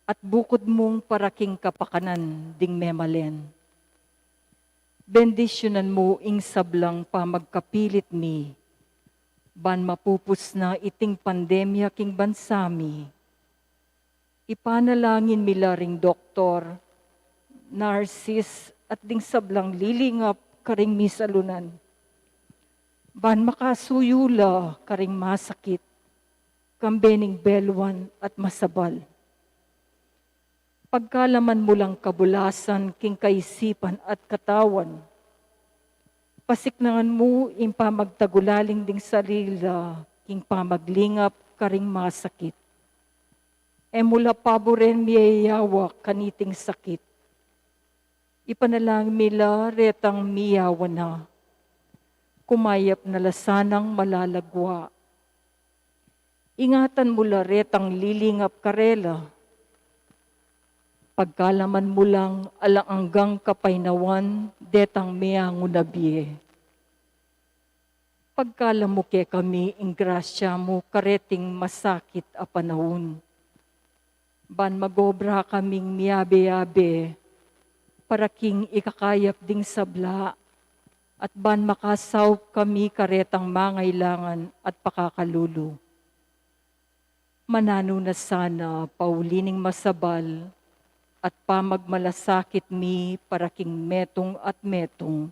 at bukod mong paraking kapakanan ding memalen. Bendisyonan mo ing sablang pamagkapilit mi, ban mapupus na iting pandemya king bansami. Ipanalangin mila ring doktor, narsis at ding sablang lilingap karing misalunan. Ban makasuyula karing masakit, kambening belwan at masabal. Pagkalaman mo lang kabulasan king kaisipan at katawan, pasiknangan mo ing pamagtagulaling ding salila, king pamaglingap karing masakit. Mula paboren miyayawa kaniting sakit. Ipanalang mila retang miyawa na, kumayap na lasanang malalagwa. Ingatan mula retang lilingap karela, pagkalaman mo lang alaanggang kapaynawan, detang miyango na biye. Pagkalam mo ke kami, ing grasya mo, kareting masakit a panahon. Ban magobra kaming miyabe-yabe, para king ikakayap ding sabla, at ban makasaw kami karetang mangailangan at pakakalulu. Manano na sana paulining masabal, at pamagmalasakit mi para king metong at metong.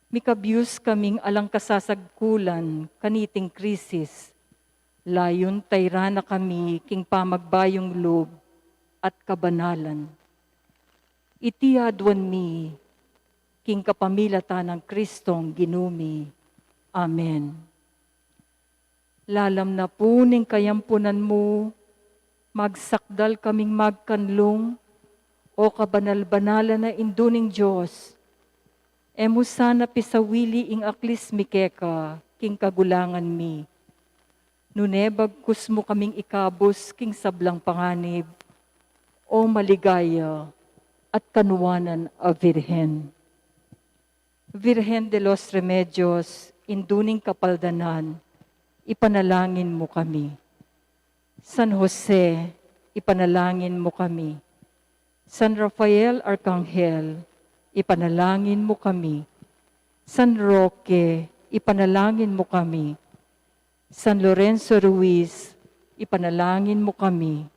Mikabiyos kaming alang kasasagkulan, kaniting krisis, layon tayrana kami king pamagbayong loob at kabanalan. Iti adwan mi, king kapamilata ng Kristong ginumi. Amen. Lalam na po ning kayampunan mo, magsakdal kaming magkanlong, o kabanal-banala na induning Diyos. Emo sana pisawili ing aklis mi keka, king kagulangan mi. Nunebag kusmo kaming ikabos king sablang panganib, o maligaya at kanuwanan a Virhen. Virhen de los Remedios, induning kapaldanan, ipanalangin mo kami. San Jose, ipanalangin mo kami. San Rafael Arcangel, ipanalangin mo kami. San Roque, ipanalangin mo kami. San Lorenzo Ruiz, ipanalangin mo kami.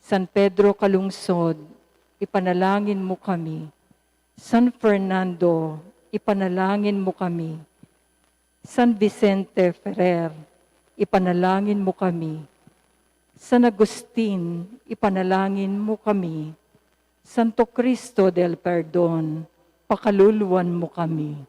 San Pedro Calungsod, ipanalangin mo kami. San Fernando, ipanalangin mo kami. San Vicente Ferrer, ipanalangin mo kami. San Agustin, ipanalangin mo kami. Santo Cristo del Perdon, pakaluluwan mo kami.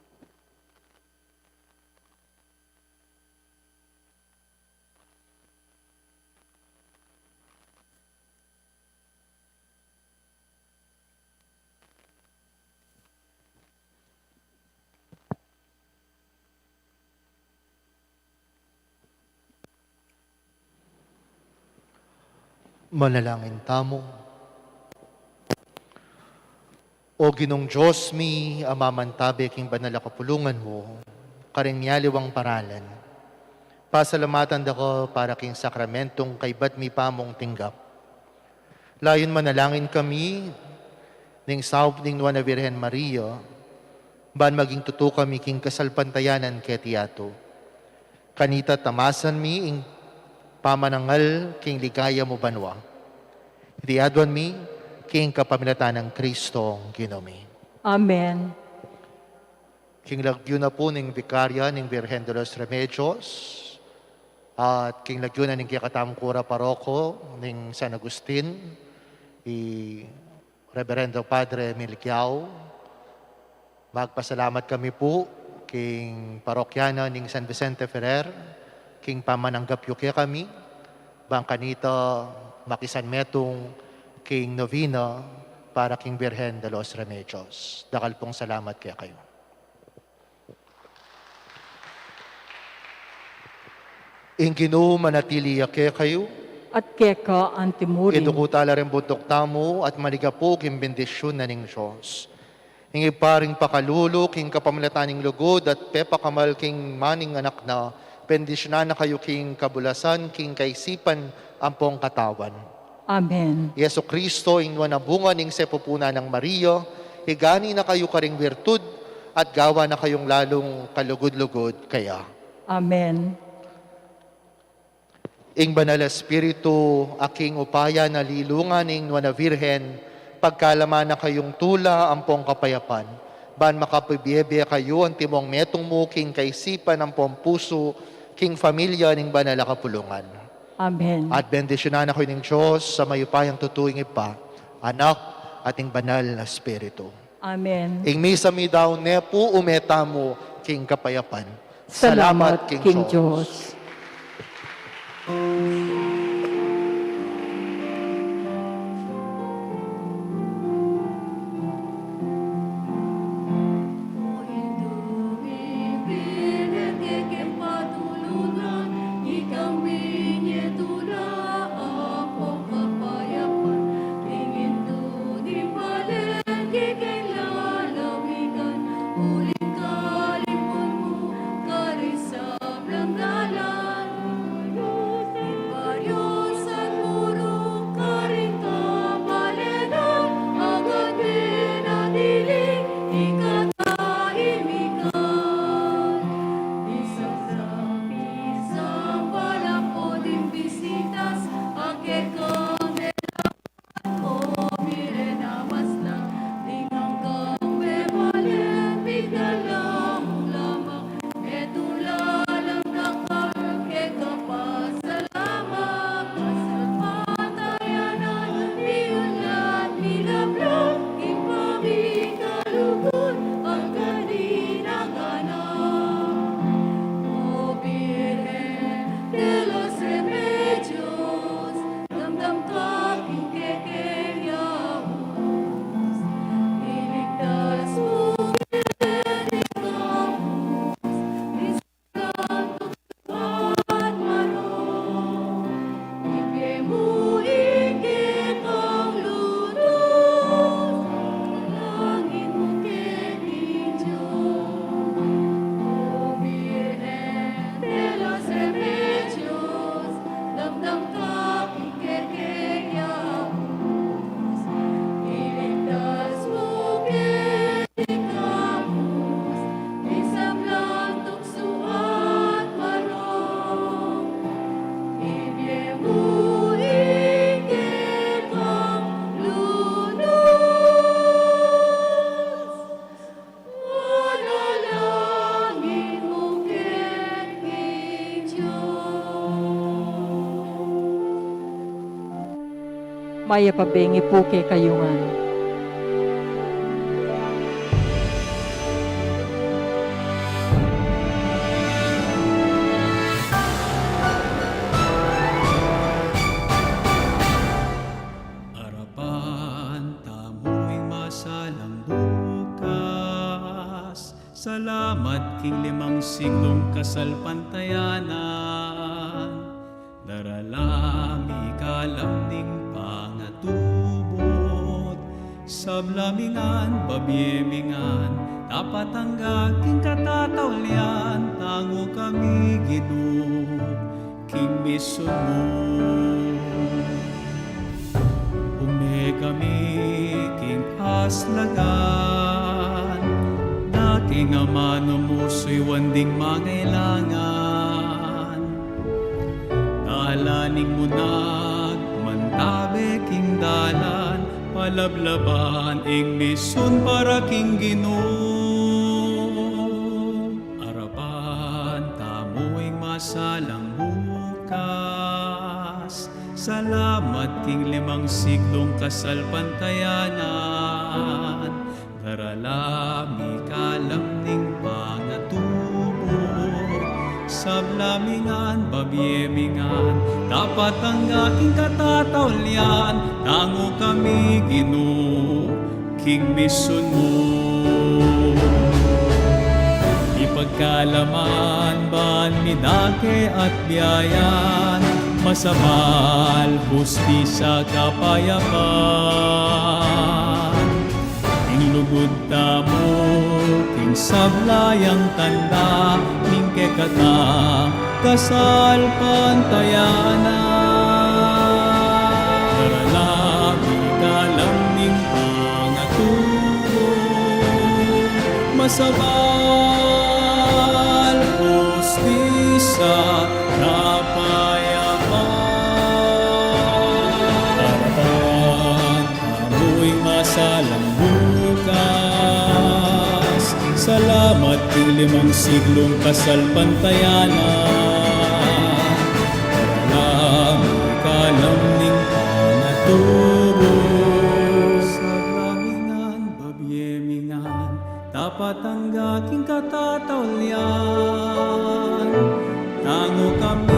Manalangin tamo. O Ginong Diyos mi, amamantabi king banal a kapulungan mo, karingyaliwang paralan. Pasalamatan dako para king sakramentong kaybat mi pamong tinggap. Layon manalangin kami, ning saop ning Nuana Virgen Maria, ban maging tuto kami king kasalpantayanan ketiato. Kanita tamasan mi ing pamanangal king ligaya mo banwa. Idiadwan mi king kapamilatan ng Kristong Ginoo. Amen. King lagyo na po ning Vikarya ning Virgen de los Remedios at king lagyo na ning Kakatamkura Paroko ning San Agustin, Reverendo Padre Milkiao. Magpasalamat kami po king parokyana ning San Vicente Ferrer, king pamananggap yuki kami, bang kanita makisan metong king novena para king Virgen de los Remedios. Dakal pong salamat kaya kayo. Ing Ginoo manatili kaya kayo, At keka antimurin. idukutala rin buntok tamo at maligapog ing bendisyon na ning Diyos. Ing iparing pakalulo, king kapamilataning lugod at pepakamal king maning anak na, bendisyonan na kayo king kabulasan, king kaisipan, ampong katawan. Amen. Yesu Kristo, ing bunga ning sepupuna ng Maria, higani na kayo karing virtud at gawa na kayong lalong kalugod-lugod kaya. Amen. Ing Banal Espiritu, aking upaya na lilungan ing Nuana Virgen, pagkalaman na kayong tula ampong kapayapan, ban makapibiyebe kayo ang timong metong mo king kaisipan ng puso, king familia ning Banal a Kapulungan. Amen. At bendisyonan ako ng Diyos sa mayupayang tutuing ipa, anak at ing Banal na Espiritu. Amen. Ing misa mi daw nepu umeta mo king kapayapan. Salamat, King Diyos. Maya pabengi po kay kayungan. Harapan tamo'y masalang bukas. Salamat king 5 siglong kasalpantayanan. Daralami kalam ning sablamingan, babyemingan, tapat ang aking katatawlian, tango kami Ginoo, king mission mo. Ume kami king aslagan, dating amano mo so'y wanding mangailangan. Alaning mo nagmantabe king dalan, palablaban ing mission para king Ginoo. Arapan tamo'y masalang bukas, salamat king 5 siglong kasalpantayanan. Daralami kalam ning pangatubo, sablamingan, babyemingan, tapat ang aking katatawlian, tango kami Ginoo, king mission mo. Ipagkalaman ban midake at biyayan, masabal, hustisya, kapayapan. King lugod tamo, king sablayang tanda, ning kekata, kasal pantayanan. Daralami kalam ning pangatubo, masabal, hustisya, kapayapan. Harapan, amoy masalang bukas, salamat king 5 siglong kasalpantayanan. Daralami kalam ning pangatubo, sablamingan, babyemingan, tapat ang aking katatawlian, tango kami